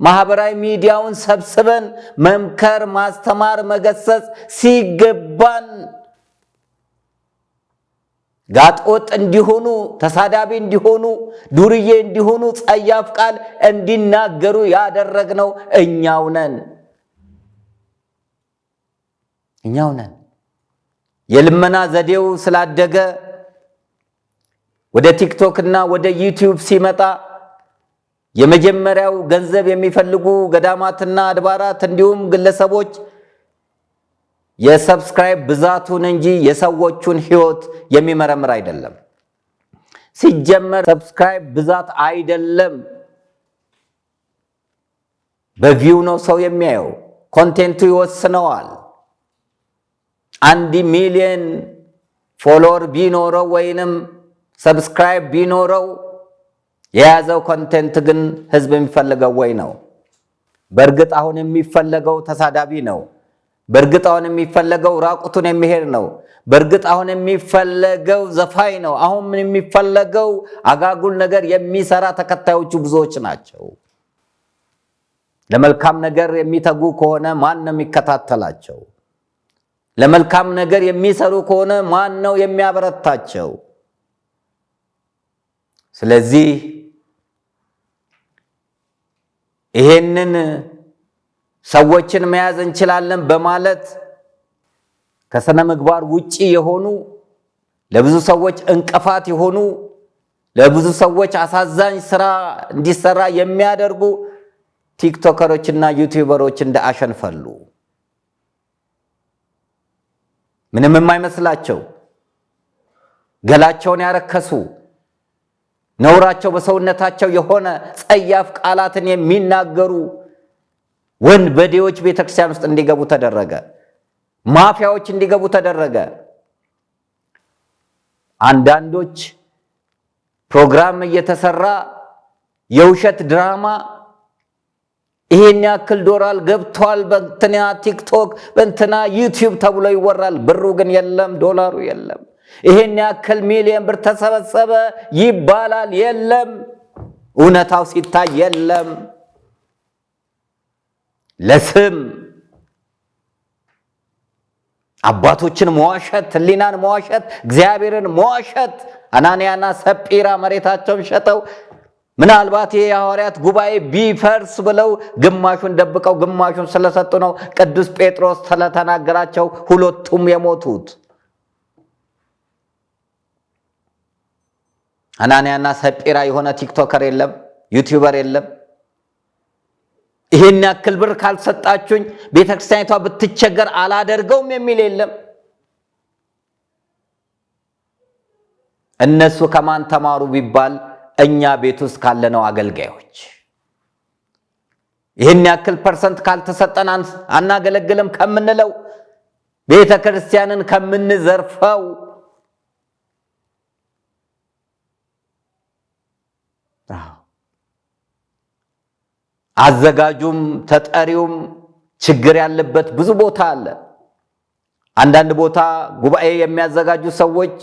ማህበራዊ ሚዲያውን ሰብስበን መምከር፣ ማስተማር፣ መገሰጽ ሲገባን ጋጦጥ እንዲሆኑ፣ ተሳዳቢ እንዲሆኑ፣ ዱርዬ እንዲሆኑ፣ ጸያፍ ቃል እንዲናገሩ ያደረግነው እኛው ነን። እኛው ነን። የልመና ዘዴው ስላደገ ወደ ቲክቶክ እና ወደ ዩቲዩብ ሲመጣ የመጀመሪያው ገንዘብ የሚፈልጉ ገዳማትና አድባራት እንዲሁም ግለሰቦች የሰብስክራይብ ብዛቱን እንጂ የሰዎቹን ህይወት የሚመረምር አይደለም። ሲጀመር ሰብስክራይብ ብዛት አይደለም፣ በቪው ነው ሰው የሚያየው። ኮንቴንቱ ይወስነዋል። 1 ሚሊዮን ፎሎወር ቢኖረው ወይንም ሰብስክራይብ ቢኖረው የያዘው ኮንቴንት ግን ህዝብ የሚፈልገው ወይ ነው። በእርግጥ አሁን የሚፈለገው ተሳዳቢ ነው። በእርግጥ አሁን የሚፈለገው ራቁቱን የሚሄድ ነው። በእርግጥ አሁን የሚፈለገው ዘፋኝ ነው። አሁን የሚፈለገው አጋጉል ነገር የሚሰራ ተከታዮቹ ብዙዎች ናቸው። ለመልካም ነገር የሚተጉ ከሆነ ማን ነው የሚከታተላቸው? ለመልካም ነገር የሚሰሩ ከሆነ ማን ነው የሚያበረታቸው? ስለዚህ ይሄንን ሰዎችን መያዝ እንችላለን በማለት ከስነ ምግባር ውጪ የሆኑ ለብዙ ሰዎች እንቅፋት የሆኑ ለብዙ ሰዎች አሳዛኝ ስራ እንዲሰራ የሚያደርጉ ቲክቶከሮችና ዩቲዩበሮች እንደ አሸን ፈሉ። ምንም የማይመስላቸው ገላቸውን ያረከሱ ነውራቸው በሰውነታቸው የሆነ ጸያፍ ቃላትን የሚናገሩ ወንበዴዎች ቤተክርስቲያን ውስጥ እንዲገቡ ተደረገ። ማፊያዎች እንዲገቡ ተደረገ። አንዳንዶች ፕሮግራም እየተሰራ የውሸት ድራማ ይሄን ያክል ዶላር ገብቷል በእንትና ቲክቶክ በእንትና ዩቲዩብ ተብሎ ይወራል። ብሩ ግን የለም፣ ዶላሩ የለም። ይሄን ያክል ሚሊዮን ብር ተሰበሰበ ይባላል፣ የለም። እውነታው ሲታይ የለም። ለስም አባቶችን መዋሸት፣ ህሊናን መዋሸት፣ እግዚአብሔርን መዋሸት። አናንያና ሰጲራ መሬታቸውን ሸጠው ምናልባት የሐዋርያት ጉባኤ ቢፈርስ ብለው ግማሹን ደብቀው ግማሹን ስለሰጡ ነው ቅዱስ ጴጥሮስ ስለተናገራቸው ሁለቱም የሞቱት። አናንያና ሰጲራ የሆነ ቲክቶከር የለም፣ ዩቲዩበር የለም። ይሄን ያክል ብር ካልሰጣችሁኝ ቤተክርስቲያኒቷ ብትቸገር አላደርገውም የሚል የለም። እነሱ ከማን ተማሩ ቢባል እኛ ቤት ውስጥ ካለነው አገልጋዮች። ይሄን ያክል ፐርሰንት ካልተሰጠን አናገለግልም ከምንለው ቤተክርስቲያንን ከምንዘርፈው አዘጋጁም ተጠሪውም ችግር ያለበት ብዙ ቦታ አለ። አንዳንድ ቦታ ጉባኤ የሚያዘጋጁ ሰዎች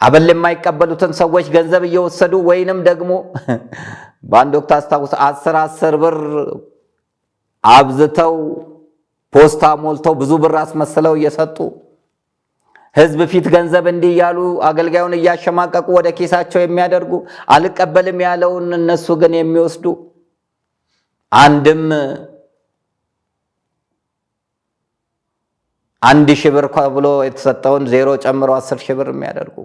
አበል የማይቀበሉትን ሰዎች ገንዘብ እየወሰዱ ወይንም ደግሞ በአንድ ወቅት አስታውስ 10 ብር አብዝተው ፖስታ ሞልተው ብዙ ብር አስመስለው እየሰጡ ህዝብ ፊት ገንዘብ እንዲያሉ አገልጋዩን እያሸማቀቁ ወደ ኪሳቸው የሚያደርጉ አልቀበልም ያለውን እነሱ ግን የሚወስዱ አንድም 1000 ብር ብሎ የተሰጠውን 0 ጨምሮ 10000 ብር የሚያደርጉ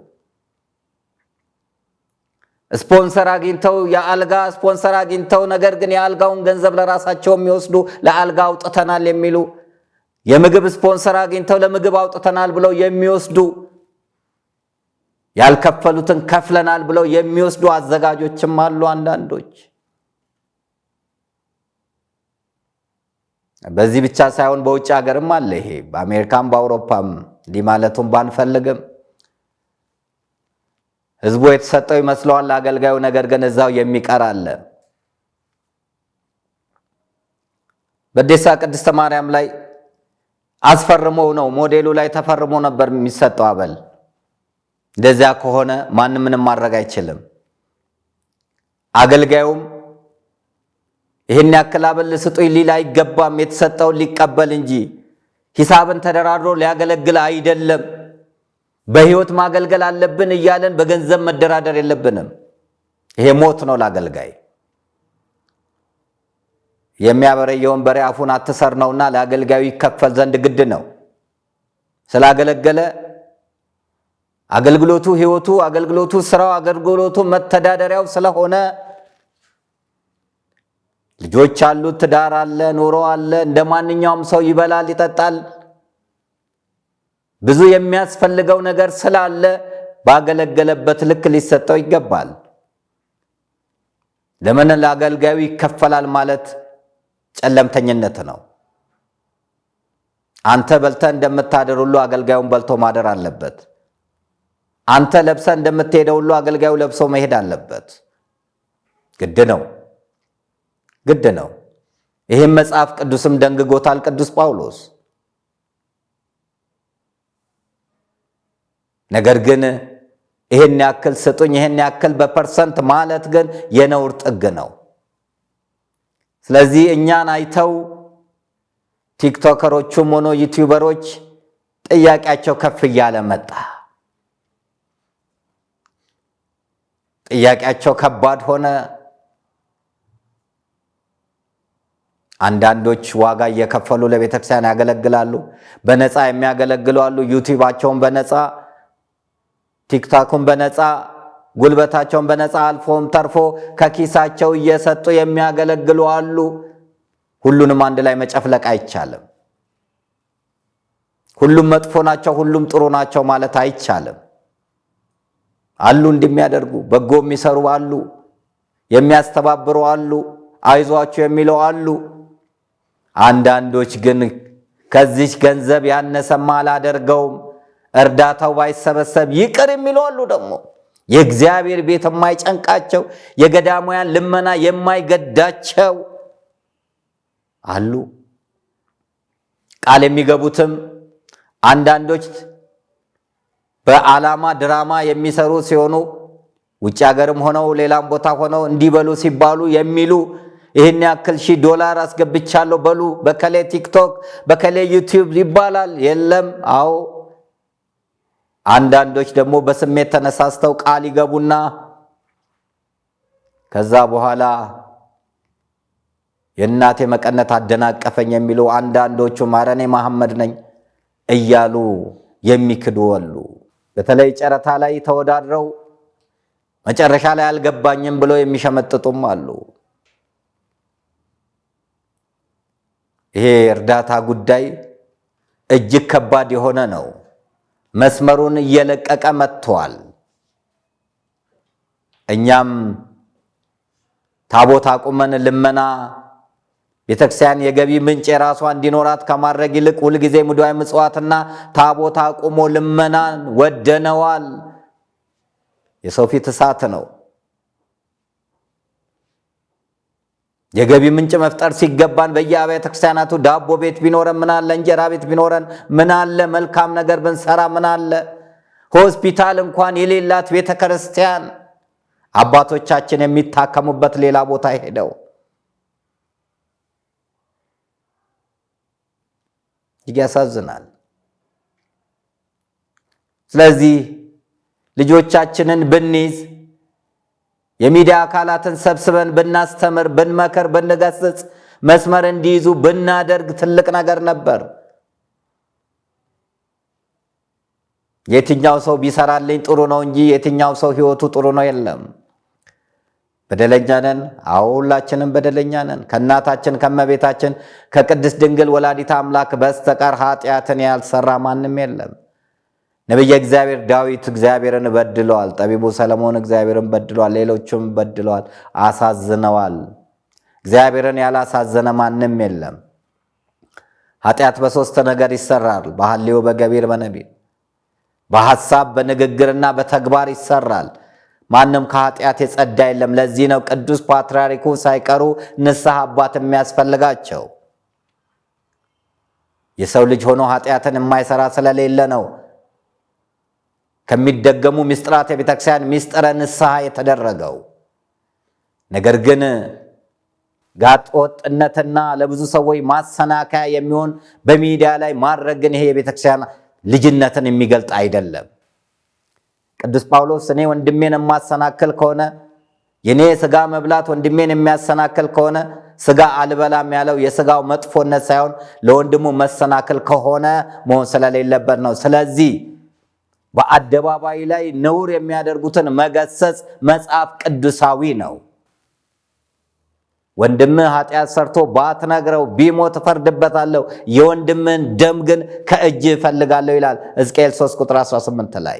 ስፖንሰር አግኝተው የአልጋ ስፖንሰር አግኝተው ነገር ግን የአልጋውን ገንዘብ ለራሳቸው የሚወስዱ ለአልጋ አውጥተናል የሚሉ የምግብ ስፖንሰር አግኝተው ለምግብ አውጥተናል ብለው የሚወስዱ ያልከፈሉትን ከፍለናል ብለው የሚወስዱ አዘጋጆችም አሉ። አንዳንዶች በዚህ ብቻ ሳይሆን በውጭ ሀገርም አለ። ይሄ በአሜሪካም በአውሮፓም እንዲህ ማለቱን ባንፈልግም ህዝቡ የተሰጠው ይመስለዋል አገልጋዩ፣ ነገር ግን እዛው የሚቀር አለ። በዴሳ ቅድስተ ማርያም ላይ አስፈርመው ነው ሞዴሉ ላይ ተፈርሞ ነበር የሚሰጠው አበል። እንደዚያ ከሆነ ማንም ምንም ማድረግ አይችልም። አገልጋዩም ይሄን ያክል አበል ስጡኝ ሊል አይገባም። የተሰጠውን ሊቀበል እንጂ ሂሳብን ተደራድሮ ሊያገለግል አይደለም። በህይወት ማገልገል አለብን እያለን በገንዘብ መደራደር የለብንም። ይሄ ሞት ነው ለአገልጋይ። የሚያበረየውን በሬ አፉን አትሰር ነውና ለአገልጋዩ ይከፈል ዘንድ ግድ ነው። ስላገለገለ አገልግሎቱ ህይወቱ፣ አገልግሎቱ ስራው፣ አገልግሎቱ መተዳደሪያው ስለሆነ ልጆች አሉ፣ ትዳር አለ፣ ኑሮ አለ። እንደማንኛውም ሰው ይበላል፣ ይጠጣል። ብዙ የሚያስፈልገው ነገር ስላለ ባገለገለበት ልክ ሊሰጠው ይገባል። ለምን ለአገልጋዩ ይከፈላል ማለት ጨለምተኝነት ነው። አንተ በልተህ እንደምታደር ሁሉ አገልጋዩን በልቶ ማደር አለበት። አንተ ለብሰህ እንደምትሄደው ሁሉ አገልጋዩ ለብሶ መሄድ አለበት። ግድ ነው። ይህም መጽሐፍ ቅዱስም ደንግጎታል ቅዱስ ጳውሎስ። ነገር ግን ይሄን ያክል ስጡኝ፣ ይሄን ያክል በፐርሰንት ማለት ግን የነውር ጥግ ነው። ስለዚህ እኛን አይተው ቲክቶከሮቹም ሆኖ ዩቲዩበሮች ጥያቄያቸው ከፍ እያለ መጣ። ጥያቄያቸው ከባድ ሆነ። አንዳንዶች ዋጋ እየከፈሉ ለቤተክርስቲያን ያገለግላሉ። በነፃ የሚያገለግሉ አሉ። ዩቲዩባቸውን በነፃ፣ ቲክቶክን በነፃ፣ ጉልበታቸውን በነፃ አልፎም ተርፎ ከኪሳቸው እየሰጡ የሚያገለግሉ አሉ። ሁሉንም አንድ ላይ መጨፍለቅ አይቻልም። ሁሉም መጥፎ ናቸው፣ ሁሉም ጥሩ ናቸው ማለት አይቻልም። አሉ እንደሚያደርጉ በጎ የሚሰሩ አሉ፣ የሚያስተባብሩ አሉ፣ አይዟችሁ የሚለው አሉ። አንዳንዶች ግን ከዚህ ገንዘብ ያነሰማ አላደርገውም፣ እርዳታው ባይሰበሰብ ይቅር የሚሉ አሉ። ደግሞ የእግዚአብሔር ቤት የማይጨንቃቸው፣ የገዳማውያን ልመና የማይገዳቸው አሉ። ቃል የሚገቡትም አንዳንዶች በዓላማ ድራማ የሚሰሩ ሲሆኑ ውጭ ሀገርም ሆነው ሌላም ቦታ ሆነው እንዲበሉ ሲባሉ የሚሉ ይህን ያክል $1000 አስገብቻለሁ በሉ፣ በከሌ ቲክቶክ በከሌ ዩቲዩብ ይባላል። የለም። አዎ አንዳንዶች ደግሞ በስሜት ተነሳስተው ቃል ይገቡና ከዛ በኋላ የእናቴ መቀነት አደናቀፈኝ የሚሉ አንዳንዶቹ ማረኔ መሐመድ ነኝ እያሉ የሚክዱ አሉ። በተለይ ጨረታ ላይ ተወዳድረው መጨረሻ ላይ አልገባኝም ብለው የሚሸመጥጡም አሉ። ይሄ እርዳታ ጉዳይ እጅግ ከባድ የሆነ ነው። መስመሩን እየለቀቀ መጥቷል። እኛም ታቦት አቁመን ልመና ቤተክርስቲያን የገቢ ምንጭ የራሷ እንዲኖራት ከማድረግ ይልቅ ሁልጊዜ ሙዳይ ምጽዋትና ታቦት አቁሞ ልመናን ወደነዋል። የሰው ፊት እሳት ነው። የገቢ ምንጭ መፍጠር ሲገባን በየአብያተ ክርስቲያናቱ ዳቦ ቤት ቢኖረን ምን አለ? እንጀራ ቤት ቢኖረን ምን አለ? መልካም ነገር ብንሰራ ምን አለ? ሆስፒታል እንኳን የሌላት ቤተክርስቲያን አባቶቻችን የሚታከሙበት ሌላ ቦታ ሄደው ያሳዝናል። ስለዚህ ልጆቻችንን ብንይዝ የሚዲያ አካላትን ሰብስበን ብናስተምር፣ ብንመከር፣ ብንገስጽ መስመር እንዲይዙ ብናደርግ ትልቅ ነገር ነበር። የትኛው ሰው ቢሰራልኝ ጥሩ ነው እንጂ የትኛው ሰው ህይወቱ ጥሩ ነው የለም። በደለኛ ነን። አዎ ሁላችንም በደለኛ ነን። ከእናታችን ከመቤታችን ከቅድስት ድንግል ወላዲተ አምላክ በስተቀር ኃጢአትን ያልሰራ ማንም የለም። ነቢየ እግዚአብሔር ዳዊት እግዚአብሔርን በድለዋል። ጠቢቡ ሰለሞን እግዚአብሔርን በድለዋል። ሌሎችም በድለዋል፣ አሳዝነዋል። እግዚአብሔርን ያላሳዘነ ማንም የለም። ኃጢአት በሶስት ነገር ይሰራል። በሐልዮ፣ በገቢር፣ በነቢብ። በሐሳብ በንግግርና በተግባር ይሰራል። ማንም ከኃጢአት የጸዳ የለም። ለዚህ ነው ቅዱስ ፓትርያርኩ ሳይቀሩ ንስሐ አባት የሚያስፈልጋቸው። የሰው ልጅ ሆኖ ኃጢአትን የማይሰራ ስለሌለ ነው ከሚደገሙ ምስጢራት የቤተክርስቲያን ምስጢረ ንስሐ የተደረገው። ነገር ግን ጋጥ ወጥነትና ለብዙ ሰዎች ማሰናከያ የሚሆን በሚዲያ ላይ ማድረግ ግን ይሄ የቤተክርስቲያን ልጅነትን የሚገልጥ አይደለም። ቅዱስ ጳውሎስ እኔ ወንድሜን የማሰናክል ከሆነ የኔ ስጋ መብላት ወንድሜን የሚያሰናክል ከሆነ ስጋ አልበላም ያለው የስጋው መጥፎነት ሳይሆን ለወንድሙ መሰናክል ከሆነ መሆን ስለሌለበት ነው። ስለዚህ በአደባባይ ላይ ነውር የሚያደርጉትን መገሰጽ መጽሐፍ ቅዱሳዊ ነው። ወንድምህ ኃጢአት ሰርቶ ባትነግረው ቢሞት እፈርድበታለሁ፣ የወንድምህን ደም ግን ከእጅህ እፈልጋለሁ ይላል ሕዝቅኤል 3 ቁጥር 18 ላይ።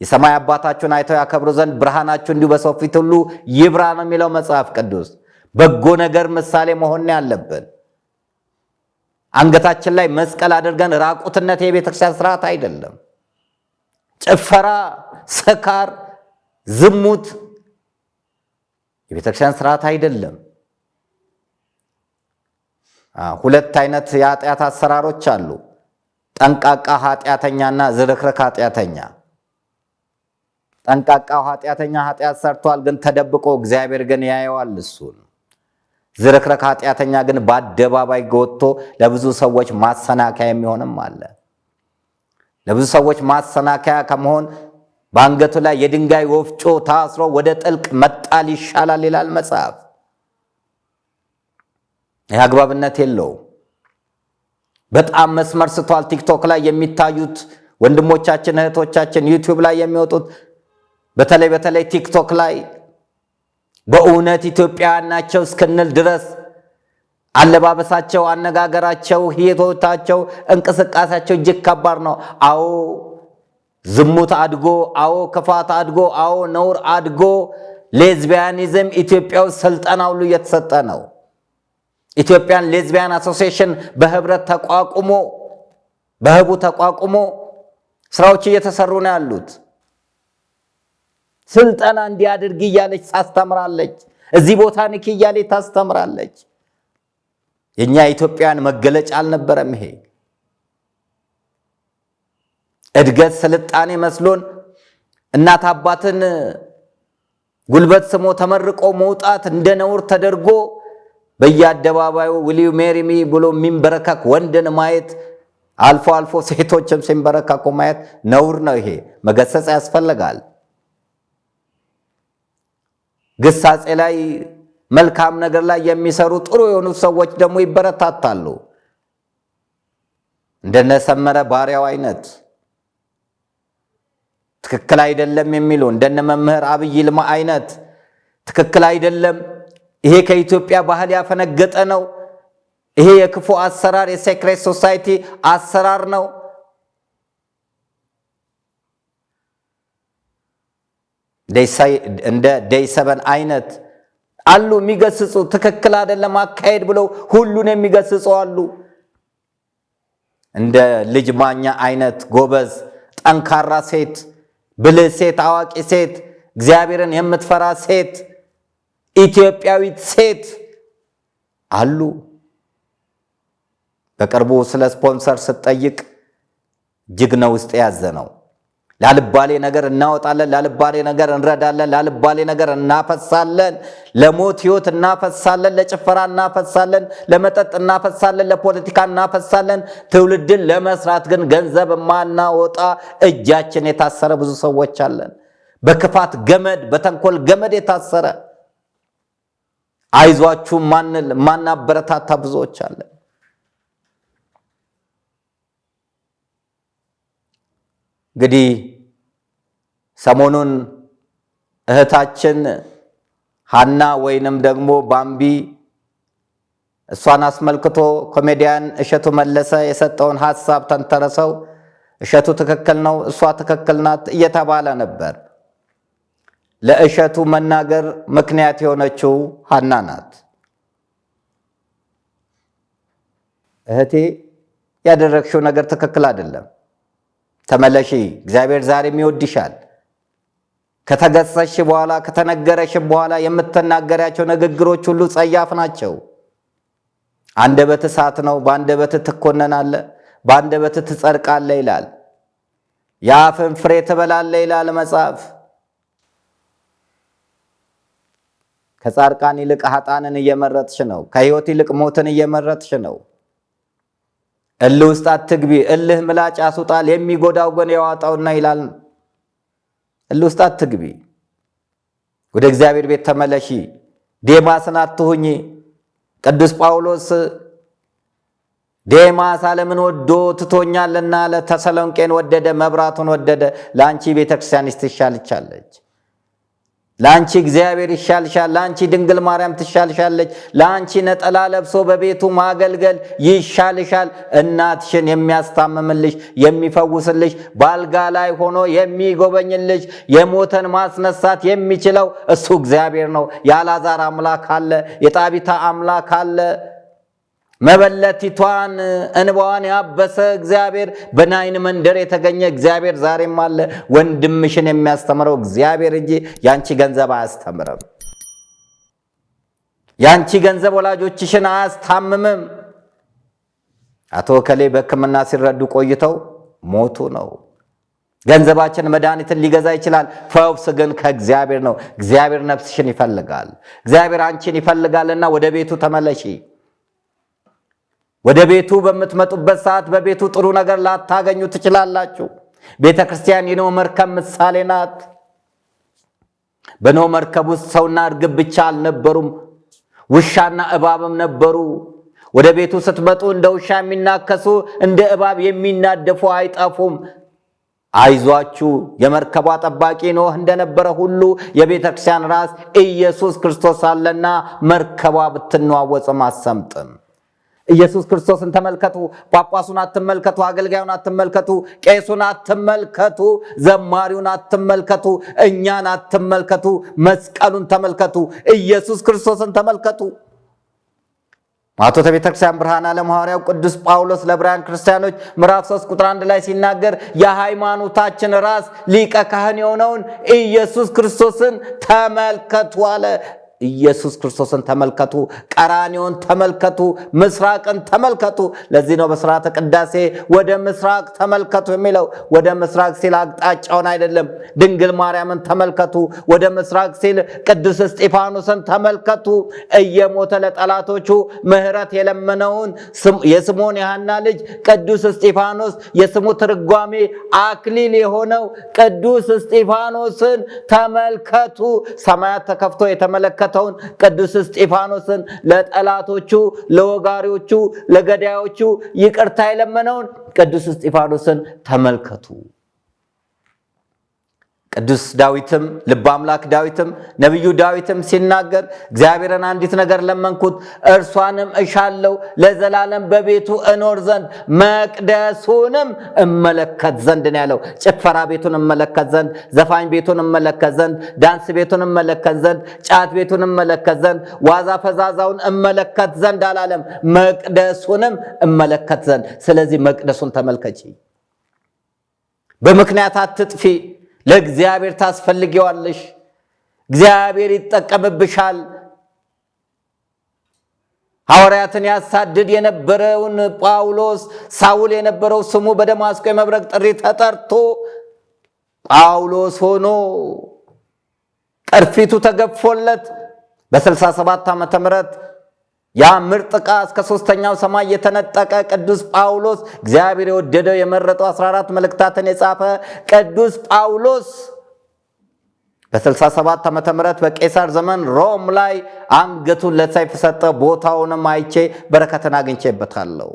የሰማይ አባታችሁን አይተው ያከብሩ ዘንድ ብርሃናችሁ እንዲሁ በሰው ፊት ሁሉ ይብራ ነው የሚለው መጽሐፍ ቅዱስ። በጎ ነገር ምሳሌ መሆን ያለብን። አንገታችን ላይ መስቀል አድርገን ራቁትነት የቤተክርስቲያን ስርዓት አይደለም። ጭፈራ፣ ስካር፣ ዝሙት የቤተክርስቲያን ስርዓት አይደለም። ሁለት አይነት የኃጢአት አሰራሮች አሉ። ጠንቃቃ ኃጢአተኛና ዝርክርክ ኃጢአተኛ። ጠንቃቃው ኃጢአተኛ ኃጢአት ሰርቷል፣ ግን ተደብቆ እግዚአብሔር ግን ያየዋል እሱን። ዝርክርክ ኃጢአተኛ ግን በአደባባይ ወጥቶ ለብዙ ሰዎች ማሰናከያ የሚሆንም አለ። ለብዙ ሰዎች ማሰናከያ ከመሆን በአንገቱ ላይ የድንጋይ ወፍጮ ታስሮ ወደ ጥልቅ መጣል ይሻላል ይላል መጽሐፍ። ይህ አግባብነት የለው። በጣም መስመር ስቷል። ቲክቶክ ላይ የሚታዩት ወንድሞቻችን እህቶቻችን፣ ዩቲዩብ ላይ የሚወጡት በተለይ ቲክቶክ ላይ በእውነት ኢትዮጵያውያን ናቸው እስክንል ድረስ አለባበሳቸው፣ አነጋገራቸው፣ ሕይወታቸው፣ እንቅስቃሴያቸው እጅግ ከባድ ነው። አዎ ዝሙት አድጎ፣ አዎ ክፋት አድጎ፣ አዎ ነውር አድጎ ሌዝቢያኒዝም ኢትዮጵያ ውስጥ ስልጠና ሁሉ እየተሰጠ ነው። ኢትዮጵያን ሌዝቢያን አሶሲዬሽን በህብረት ተቋቁሞ በህቡ ተቋቁሞ ስራዎች እየተሰሩ ነው ያሉት። ስልጠና እንዲያድርግ እያለች ታስተምራለች። እዚህ ቦታ ንኪ እያለች ታስተምራለች። የኛ ኢትዮጵያን መገለጫ አልነበረም ይሄ። እድገት ስልጣኔ መስሎን እናት አባትን ጉልበት ስሞ ተመርቆ መውጣት እንደ ነውር ተደርጎ በየአደባባዩ ዊል ዩ ሜሪ ሚ ብሎ የሚንበረከክ ወንድን ማየት፣ አልፎ አልፎ ሴቶችም ሲንበረከኩ ማየት ነውር ነው። ይሄ መገሰጽ ያስፈልጋል። ግሳጼ ላይ መልካም ነገር ላይ የሚሰሩ ጥሩ የሆኑ ሰዎች ደግሞ ይበረታታሉ። እንደነ ሰመረ ባሪያው አይነት ትክክል አይደለም የሚሉ እንደነ መምህር አብይ ይልማ አይነት ትክክል አይደለም፣ ይሄ ከኢትዮጵያ ባህል ያፈነገጠ ነው፣ ይሄ የክፉ አሰራር የሴክሬት ሶሳይቲ አሰራር ነው፣ እንደ ዴይ ሰበን አይነት አሉ የሚገስጹ። ትክክል አይደለም አካሄድ ብለው ሁሉን የሚገስጹ አሉ። እንደ ልጅ ማኛ አይነት ጎበዝ ጠንካራ ሴት፣ ብልህ ሴት፣ አዋቂ ሴት፣ እግዚአብሔርን የምትፈራ ሴት፣ ኢትዮጵያዊት ሴት አሉ። በቅርቡ ስለ ስፖንሰር ስትጠይቅ እጅግ ነው ውስጥ ያዘ ነው። ላልባሌ ነገር እናወጣለን፣ ላልባሌ ነገር እንረዳለን፣ ላልባሌ ነገር እናፈሳለን፣ ለሞት ህይወት እናፈሳለን፣ ለጭፈራ እናፈሳለን፣ ለመጠጥ እናፈሳለን፣ ለፖለቲካ እናፈሳለን። ትውልድን ለመስራት ግን ገንዘብ ማናወጣ እጃችን የታሰረ ብዙ ሰዎች አለን። በክፋት ገመድ፣ በተንኮል ገመድ የታሰረ አይዟችሁ ማናበረታታ ብዙዎች አለን። እንግዲህ ሰሞኑን እህታችን ሃና ወይንም ደግሞ ባምቢ እሷን አስመልክቶ ኮሜዲያን እሸቱ መለሰ የሰጠውን ሐሳብ ተንተረሰው እሸቱ ትክክል ነው፣ እሷ ትክክል ናት እየተባለ ነበር። ለእሸቱ መናገር ምክንያት የሆነችው ሃና ናት። እህቴ ያደረግሽው ነገር ትክክል አይደለም፣ ተመለሺ፣ እግዚአብሔር ዛሬም ይወድሻል። ከተገሰሽ በኋላ ከተነገረሽ በኋላ የምትናገሪያቸው ንግግሮች ሁሉ ጸያፍ ናቸው። አንደበት እሳት ነው፣ በአንደበት ትኮነናለህ፣ በአንደበት ትጸድቃለህ ይላል። የአፍን ፍሬ ትበላለህ ይላል መጽሐፍ። ከጻድቃን ይልቅ ኃጥአንን እየመረጥሽ ነው። ከሕይወት ይልቅ ሞትን እየመረጥሽ ነው። እልህ ውስጥ አትግቢ፣ እልህ ምላጭ ያስውጣል፣ የሚጎዳው ግን ያዋጣውና ይላል። እልህ ውስጥ አትግቢ፣ ወደ እግዚአብሔር ቤት ተመለሺ፣ ዴማስን አትሁኚ። ቅዱስ ጳውሎስ ዴማስ ዓለምን ወዶ ትቶኛልና ለተሰሎንቄን ወደደ፣ መብራቱን ወደደ። ለአንቺ ቤተክርስቲያን ትሻልቻለች። ላንቺ እግዚአብሔር ይሻልሻል። ላንቺ ድንግል ማርያም ትሻልሻለች። ላንቺ ነጠላ ለብሶ በቤቱ ማገልገል ይሻልሻል። እናትሽን የሚያስታምምልሽ የሚፈውስልሽ፣ ባልጋ ላይ ሆኖ የሚጎበኝልሽ፣ የሞተን ማስነሳት የሚችለው እሱ እግዚአብሔር ነው። የአልዓዛር አምላክ አለ። የጣቢታ አምላክ አለ። መበለቲቷን እንባዋን ያበሰ እግዚአብሔር፣ በናይን መንደር የተገኘ እግዚአብሔር ዛሬም አለ። ወንድምሽን የሚያስተምረው እግዚአብሔር እንጂ ያንቺ ገንዘብ አያስተምርም። ያንቺ ገንዘብ ወላጆችሽን አያስታምምም። አቶ ከሌ በሕክምና ሲረዱ ቆይተው ሞቱ ነው። ገንዘባችን መድኃኒትን ሊገዛ ይችላል። ፈውስ ግን ከእግዚአብሔር ነው። እግዚአብሔር ነፍስሽን ይፈልጋል። እግዚአብሔር አንቺን ይፈልጋልና ወደ ቤቱ ተመለሺ። ወደ ቤቱ በምትመጡበት ሰዓት በቤቱ ጥሩ ነገር ላታገኙ ትችላላችሁ። ቤተ ክርስቲያን የኖህ መርከብ ምሳሌ ናት። በኖህ መርከብ ውስጥ ሰውና እርግብ ብቻ አልነበሩም፣ ውሻና እባብም ነበሩ። ወደ ቤቱ ስትመጡ እንደ ውሻ የሚናከሱ እንደ እባብ የሚናደፉ አይጠፉም። አይዟችሁ፣ የመርከቧ ጠባቂ ኖህ እንደነበረ ሁሉ የቤተ ክርስቲያን ራስ ኢየሱስ ክርስቶስ አለና መርከቧ ብትነዋወጽም አትሰምጥም። ኢየሱስ ክርስቶስን ተመልከቱ። ጳጳሱን አትመልከቱ፣ አገልጋዩን አትመልከቱ፣ ቄሱን አትመልከቱ፣ ዘማሪውን አትመልከቱ፣ እኛን አትመልከቱ። መስቀሉን ተመልከቱ። ኢየሱስ ክርስቶስን ተመልከቱ። ማቴዎስ ቤተክርስቲያን ብርሃን ዓለም ሐዋርያው ቅዱስ ጳውሎስ ለዕብራውያን ክርስቲያኖች ምዕራፍ 3 ቁጥር 1 ላይ ሲናገር የሃይማኖታችን ራስ ሊቀ ካህን የሆነውን ኢየሱስ ክርስቶስን ተመልከቱ አለ። ኢየሱስ ክርስቶስን ተመልከቱ። ቀራንዮን ተመልከቱ። ምስራቅን ተመልከቱ። ለዚህ ነው በሥርዓተ ቅዳሴ ወደ ምስራቅ ተመልከቱ የሚለው። ወደ ምስራቅ ሲል አቅጣጫውን አይደለም። ድንግል ማርያምን ተመልከቱ። ወደ ምስራቅ ሲል ቅዱስ እስጢፋኖስን ተመልከቱ። እየሞተ ለጠላቶቹ ምሕረት የለመነውን የስምዖን የሐና ልጅ ቅዱስ እስጢፋኖስ፣ የስሙ ትርጓሜ አክሊል የሆነው ቅዱስ እስጢፋኖስን ተመልከቱ። ሰማያት ተከፍቶ የተመለከተ ቅዱስ እስጢፋኖስን፣ ለጠላቶቹ፣ ለወጋሪዎቹ፣ ለገዳዮቹ ይቅርታ የለመነውን ቅዱስ እስጢፋኖስን ተመልከቱ። ቅዱስ ዳዊትም ልበ አምላክ ዳዊትም ነቢዩ ዳዊትም ሲናገር እግዚአብሔርን አንዲት ነገር ለመንኩት፣ እርሷንም እሻለው፣ ለዘላለም በቤቱ እኖር ዘንድ መቅደሱንም እመለከት ዘንድ ነው ያለው። ጭፈራ ቤቱን እመለከት ዘንድ፣ ዘፋኝ ቤቱን እመለከት ዘንድ፣ ዳንስ ቤቱን እመለከት ዘንድ፣ ጫት ቤቱን እመለከት ዘንድ፣ ዋዛ ፈዛዛውን እመለከት ዘንድ አላለም። መቅደሱንም እመለከት ዘንድ። ስለዚህ መቅደሱን ተመልከቺ። በምክንያት አትጥፊ። ለእግዚአብሔር ታስፈልጊዋለሽ። እግዚአብሔር ይጠቀምብሻል። ሐዋርያትን ያሳድድ የነበረውን ጳውሎስ ሳውል የነበረው ስሙ በደማስቆ የመብረቅ ጥሪ ተጠርቶ ጳውሎስ ሆኖ ቅርፊቱ ተገፎለት በ67 ዓመተ ምህረት ያ ምርጥ ዕቃ እስከ 3ኛው ሰማይ የተነጠቀ ቅዱስ ጳውሎስ እግዚአብሔር የወደደው የመረጠው 14 መልእክታትን የጻፈ ቅዱስ ጳውሎስ በ67 ዓመተ ምህረት በቄሳር ዘመን ሮም ላይ አንገቱን ለሰይፍ ሰጠ። ቦታውንም አይቼ በረከትን አግኝቼበታለሁ።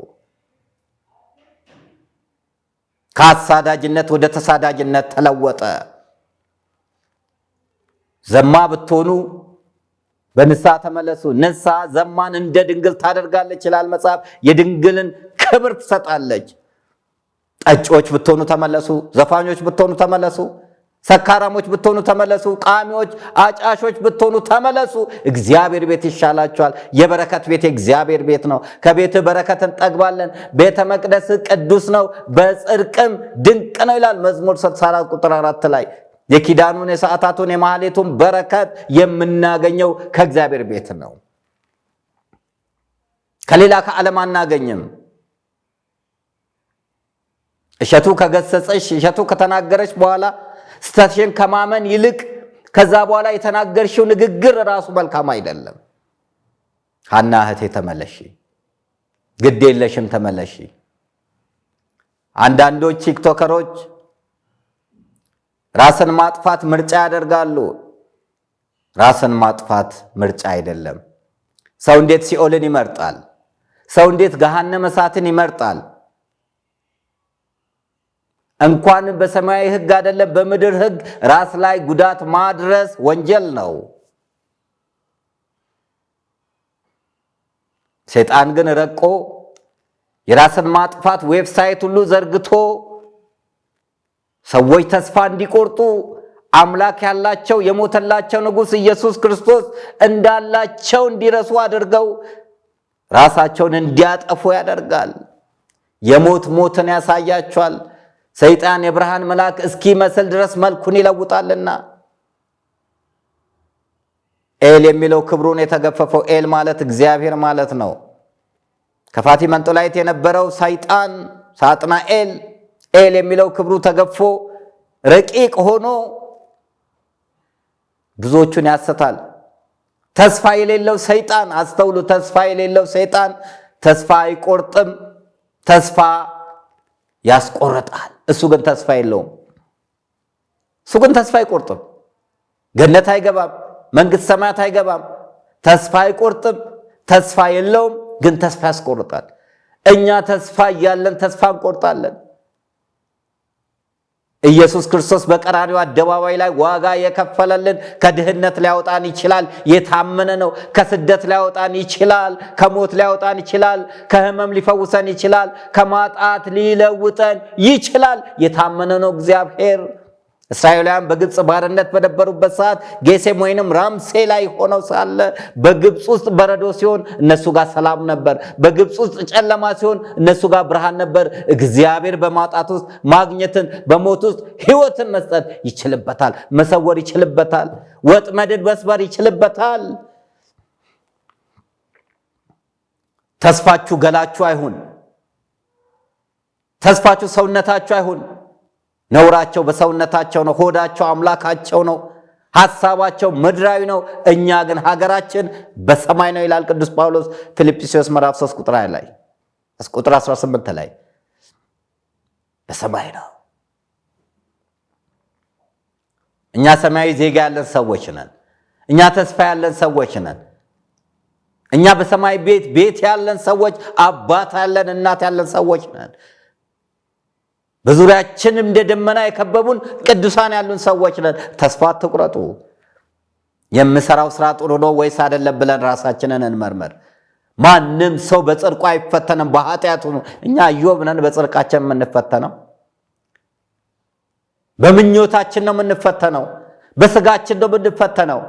ከአሳዳጅነት ወደ ተሳዳጅነት ተለወጠ። ዘማ ብትሆኑ በንስሐ ተመለሱ። ንስሐ ዘማን እንደ ድንግል ታደርጋለች ይላል መጽሐፍ። የድንግልን ክብር ትሰጣለች። ጠጮች ብትሆኑ ተመለሱ። ዘፋኞች ብትሆኑ ተመለሱ። ሰካራሞች ብትሆኑ ተመለሱ። ቃሚዎች፣ አጫሾች ብትሆኑ ተመለሱ። እግዚአብሔር ቤት ይሻላችኋል። የበረከት ቤት የእግዚአብሔር ቤት ነው። ከቤት በረከት እንጠግባለን። ቤተ መቅደስ ቅዱስ ነው፣ በጽድቅም ድንቅ ነው ይላል መዝሙር 64 ቁጥር 4 ላይ። የኪዳኑን የሰዓታቱን የማህሌቱን በረከት የምናገኘው ከእግዚአብሔር ቤት ነው። ከሌላ ከዓለም አናገኝም። እሸቱ ከገሰጸሽ፣ እሸቱ ከተናገረች በኋላ ስተትሽን ከማመን ይልቅ ከዛ በኋላ የተናገርሽው ንግግር ራሱ መልካም አይደለም። ሐና እህቴ ተመለሺ፣ ግድ የለሽም ተመለሺ። አንዳንዶች ቲክቶከሮች ራስን ማጥፋት ምርጫ ያደርጋሉ። ራስን ማጥፋት ምርጫ አይደለም። ሰው እንዴት ሲኦልን ይመርጣል? ሰው እንዴት ገሃነመ እሳትን ይመርጣል? እንኳን በሰማያዊ ሕግ አይደለም በምድር ሕግ ራስ ላይ ጉዳት ማድረስ ወንጀል ነው። ሰይጣን ግን ረቆ የራስን ማጥፋት ዌብሳይት ሁሉ ዘርግቶ ሰዎች ተስፋ እንዲቆርጡ አምላክ ያላቸው የሞተላቸው ንጉሥ ኢየሱስ ክርስቶስ እንዳላቸው እንዲረሱ አድርገው ራሳቸውን እንዲያጠፉ ያደርጋል። ሞትን ያሳያቸዋል። ሰይጣን የብርሃን መልአክ እስኪመስል ድረስ መልኩን ይለውጣልና። ኤል የሚለው ክብሩን የተገፈፈው ኤል ማለት እግዚአብሔር ማለት ነው። ከፋቲ መንጦላይት የነበረው ሰይጣን ሳጥናኤል ኤል የሚለው ክብሩ ተገፎ ረቂቅ ሆኖ ብዙዎቹን ያሰታል። ተስፋ የሌለው ሰይጣን አስተውሉ። ተስፋ የሌለው ሰይጣን ተስፋ አይቆርጥም፣ ተስፋ ያስቆርጣል። እሱ ግን ተስፋ የለውም። እሱ ግን ተስፋ አይቆርጥም። ገነት አይገባም፣ መንግሥተ ሰማያት አይገባም። ተስፋ አይቆርጥም፣ ተስፋ የለውም፣ ግን ተስፋ ያስቆርጣል። እኛ ተስፋ እያለን ተስፋ እንቆርጣለን። ኢየሱስ ክርስቶስ በቀራንዮ አደባባይ ላይ ዋጋ የከፈለልን ከድህነት ሊያወጣን ይችላል። የታመነ ነው። ከስደት ሊያወጣን ይችላል። ከሞት ሊያወጣን ይችላል። ከሕመም ሊፈውሰን ይችላል። ከማጣት ሊለውጠን ይችላል። የታመነ ነው እግዚአብሔር። እስራኤላውያን በግብፅ ባርነት በነበሩበት ሰዓት ጌሴም ወይንም ራምሴ ላይ ሆነው ሳለ በግብፅ ውስጥ በረዶ ሲሆን እነሱ ጋር ሰላም ነበር። በግብፅ ውስጥ ጨለማ ሲሆን እነሱ ጋር ብርሃን ነበር። እግዚአብሔር በማጣት ውስጥ ማግኘትን፣ በሞት ውስጥ ሕይወትን መስጠት ይችልበታል። መሰወር ይችልበታል። ወጥመድን መስበር ይችልበታል። ተስፋችሁ ገላችሁ አይሁን። ተስፋችሁ ሰውነታችሁ አይሁን። ነውራቸው በሰውነታቸው ነው። ሆዳቸው አምላካቸው ነው። ሐሳባቸው ምድራዊ ነው። እኛ ግን ሀገራችን በሰማይ ነው ይላል ቅዱስ ጳውሎስ ፊልጵስዩስ ምዕራፍ 3 ቁጥር 1 ላይ ቁጥር 18 ላይ በሰማይ ነው። እኛ ሰማያዊ ዜጋ ያለን ሰዎች ነን። እኛ ተስፋ ያለን ሰዎች ነን። እኛ በሰማይ ቤት ያለን ሰዎች፣ አባት ያለን እናት ያለን ሰዎች ነን። በዙሪያችን እንደ ደመና የከበቡን ቅዱሳን ያሉን ሰዎች ነን። ተስፋ አትቁረጡ። የምሰራው ስራ ጥሩ ነው ወይስ አይደለም ብለን ራሳችንን እንመርመር። ማንም ሰው በጽድቁ አይፈተንም፣ በኃጢአቱ ነው። እኛ ኢዮብ ነን በጽድቃችን የምንፈተነው? በምኞታችን ነው የምንፈተነው? በስጋችን ነው የምንፈተነው?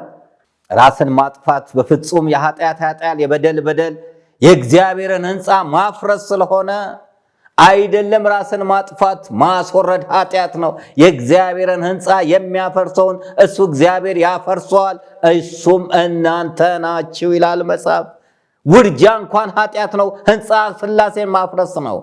ራስን ማጥፋት በፍጹም የኃጢአት የበደል የእግዚአብሔርን ሕንፃ ማፍረስ ስለሆነ አይደለም። ራስን ማጥፋት ማስወረድ ኃጢአት ነው። የእግዚአብሔርን ሕንፃ የሚያፈርሰውን እሱ እግዚአብሔር ያፈርሰዋል፣ እሱም እናንተ ናችሁ ይላል መጽሐፍ። ውርጃ እንኳን ኃጢአት ነው። ሕንፃ ሥላሴን ማፍረስ ነው።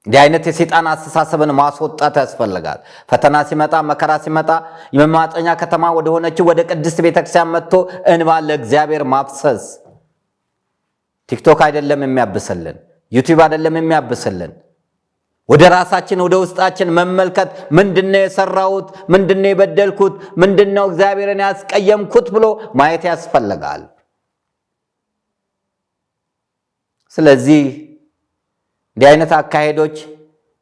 እንዲህ አይነት የሰይጣን አስተሳሰብን ማስወጣት ያስፈልጋል። ፈተና ሲመጣ፣ መከራ ሲመጣ የመማፀኛ ከተማ ወደ ሆነችው ወደ ቅድስት ቤተክርስቲያን መጥቶ እንባን ለእግዚአብሔር ማፍሰስ። ቲክቶክ አይደለም የሚያብስልን፣ ዩቲዩብ አይደለም የሚያብስልን። ወደ ራሳችን ወደ ውስጣችን መመልከት፣ ምንድነው የሰራሁት? ምንድነው የበደልኩት? ምንድነው እግዚአብሔርን ያስቀየምኩት ብሎ ማየት ያስፈልጋል። ስለዚህ እንዲህ አይነት አካሄዶች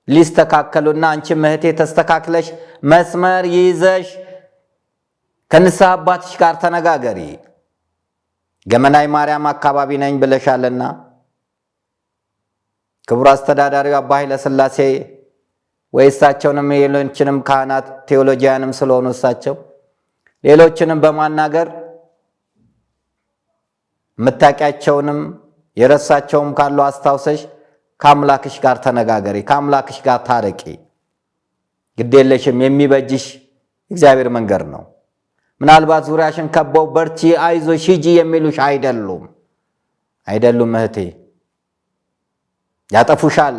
ሊስተካከሉና አንቺም እህቴ ተስተካክለሽ መስመር ይዘሽ ከንስሐ አባትሽ ጋር ተነጋገሪ። ገመናይ ማርያም አካባቢ ነኝ ብለሻልና ክቡር አስተዳዳሪው አባ ኃይለ ሥላሴ ወይሳቸውንም ሌሎችንም ካህናት ቴዎሎጂያንም ስለሆኑ እሳቸው ሌሎችንም በማናገር መታቂያቸውንም የረሳቸውም ካሉ አስታውሰሽ ከአምላክሽ ጋር ተነጋገሪ፣ ከአምላክሽ ጋር ታረቂ። ግዴለሽም፣ የሚበጅሽ እግዚአብሔር መንገድ ነው። ምናልባት ዙሪያሽን ከበው በርቺ፣ አይዞሽ፣ ሂጂ የሚሉሽ አይደሉም እህቴ። ያጠፉሻል።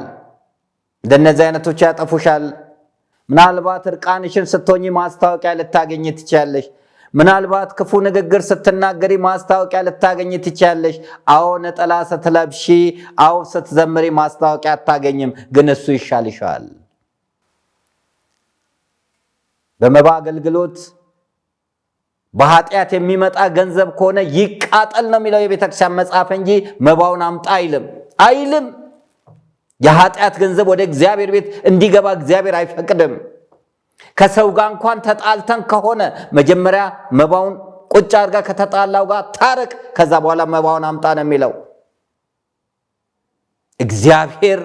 እንደነዚህ አይነቶች ያጠፉሻል። ምናልባት እርቃንሽን ስትሆኚ ማስታወቂያ ልታገኝ ትችያለሽ። ምናልባት ክፉ ንግግር ስትናገሪ ማስታወቂያ ልታገኝ ትችያለሽ። አዎ ነጠላ ስትለብሺ፣ አዎ ስትዘምሪ ማስታወቂያ አታገኝም፣ ግን እሱ ይሻልሻል። በመባ አገልግሎት በኃጢአት የሚመጣ ገንዘብ ከሆነ ይቃጠል ነው የሚለው የቤተክርስቲያን መጽሐፍ እንጂ መባውን አምጣ አይልም። የኃጢአት ገንዘብ ወደ እግዚአብሔር ቤት እንዲገባ እግዚአብሔር አይፈቅድም። ከሰው ጋር እንኳን ተጣልተን ከሆነ መጀመሪያ መባውን ቁጭ አድርጋ ከተጣላው ጋር ታረቅ፣ ከዛ በኋላ መባውን አምጣ ነው የሚለው። እግዚአብሔር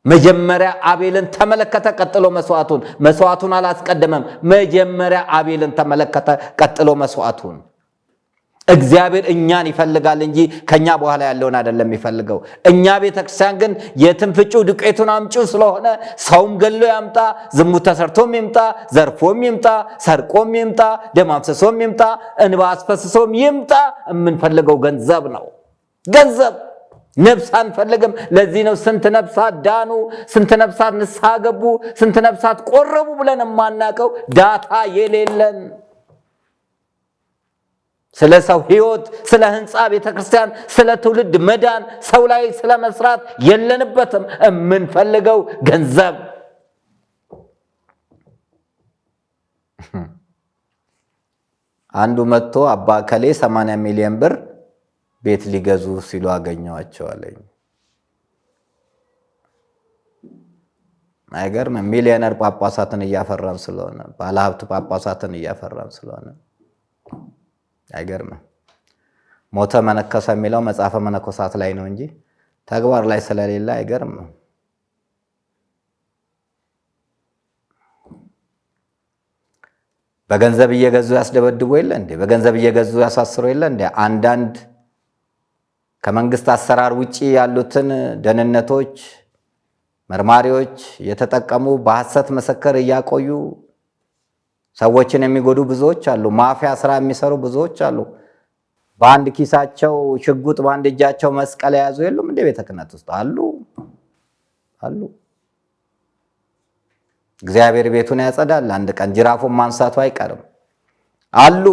መጀመሪያ አቤልን ተመለከተ፣ ቀጥሎ መስዋዕቱን አላስቀደመም። መጀመሪያ አቤልን ተመለከተ፣ ቀጥሎ መስዋዕቱን። እግዚአብሔር እኛን ይፈልጋል እንጂ ከኛ በኋላ ያለውን አይደለም የሚፈልገው። እኛ ቤተክርስቲያን ግን የትንፍጩ ዱቄቱን አምጪው ስለሆነ ሰውም ገሎ ያምጣ፣ ዝሙት ተሰርቶም ይምጣ፣ ዘርፎም ይምጣ፣ ሰርቆም ይምጣ፣ ደም አፍስሶም ይምጣ፣ እንባ አስፈስሶም ይምጣ፣ የምንፈልገው ገንዘብ ነው። ገንዘብ ነፍስ አንፈልግም። ለዚህ ነው ስንት ነፍሳት ዳኑ፣ ስንት ነፍሳት ንስሐ ገቡ፣ ስንት ነፍሳት ቆረቡ ብለን የማናውቀው ዳታ የሌለን። ስለ ሰው ሕይወት፣ ስለ ህንፃ ቤተክርስቲያን፣ ስለ ትውልድ መዳን፣ ሰው ላይ ስለ መስራት የለንበትም። የምንፈልገው ገንዘብ። አንዱ መጥቶ አባ ከሌ 80 ሚሊዮን ብር ቤት ሊገዙ ሲሉ አገኘዋቸው አለኝ። አይገርም? ሚሊዮነር ጳጳሳትን እያፈራን ስለሆነ፣ ባለሀብት ጳጳሳትን እያፈራን ስለሆነ አይገርም? ሞተ መነከሰ የሚለው መጽሐፈ መነኮሳት ላይ ነው እንጂ ተግባር ላይ ስለሌለ አይገርም? በገንዘብ እየገዙ ያስደበድቡ የለ እንዴ? በገንዘብ እየገዙ ያሳስሩ የለ እንዴ? አንዳንድ ከመንግስት አሰራር ውጪ ያሉትን ደህንነቶች፣ መርማሪዎች የተጠቀሙ በሐሰት መሰከር እያቆዩ ሰዎችን የሚጎዱ ብዙዎች አሉ። ማፊያ ስራ የሚሰሩ ብዙዎች አሉ። በአንድ ኪሳቸው ሽጉጥ፣ በአንድ እጃቸው መስቀል የያዙ የሉም እንደ ቤተ ክህነት ውስጥ አሉ። እግዚአብሔር ቤቱን ያጸዳል። አንድ ቀን ጅራፉን ማንሳቱ አይቀርም። አሉ።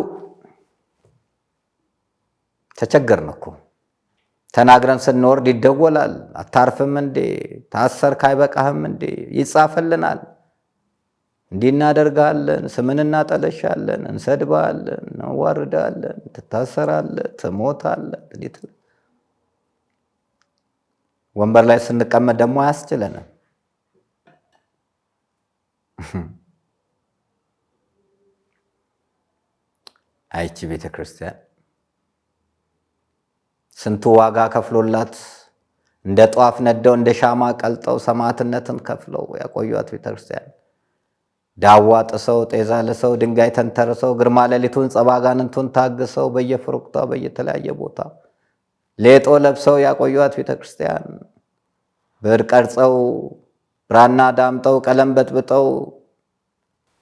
ተቸገርን እኮ። ተናግረን ስንወርድ ይደወላል። አታርፍም እንዴ? ታሰርክ አይበቃህም እንዴ? ይጻፈልናል። እንዲህ እናደርጋለን፣ ስምን እናጠለሻለን፣ እንሰድባለን፣ እናዋርዳለን፣ ትታሰራለህ፣ ትሞታለህ። ወንበር ላይ ስንቀመጥ ደግሞ አያስችለንም። አይቺ ቤተ ክርስቲያን ስንቱ ዋጋ ከፍሎላት እንደ ጧፍ ነደው እንደ ሻማ ቀልጠው ሰማዕትነትን ከፍለው ያቆዩት ቤተ ክርስቲያን ዳዋ ጥሰው ጤዛ ለሰው ድንጋይ ተንተርሰው ግርማ ሌሊቱን ጸባጋንንቱን ታግሰው በየፍሩክታ በየተለያየ ቦታ ሌጦ ለብሰው ያቆዩት ቤተ ክርስቲያን ብዕር ቀርጸው ብራና ዳምጠው ቀለም በጥብጠው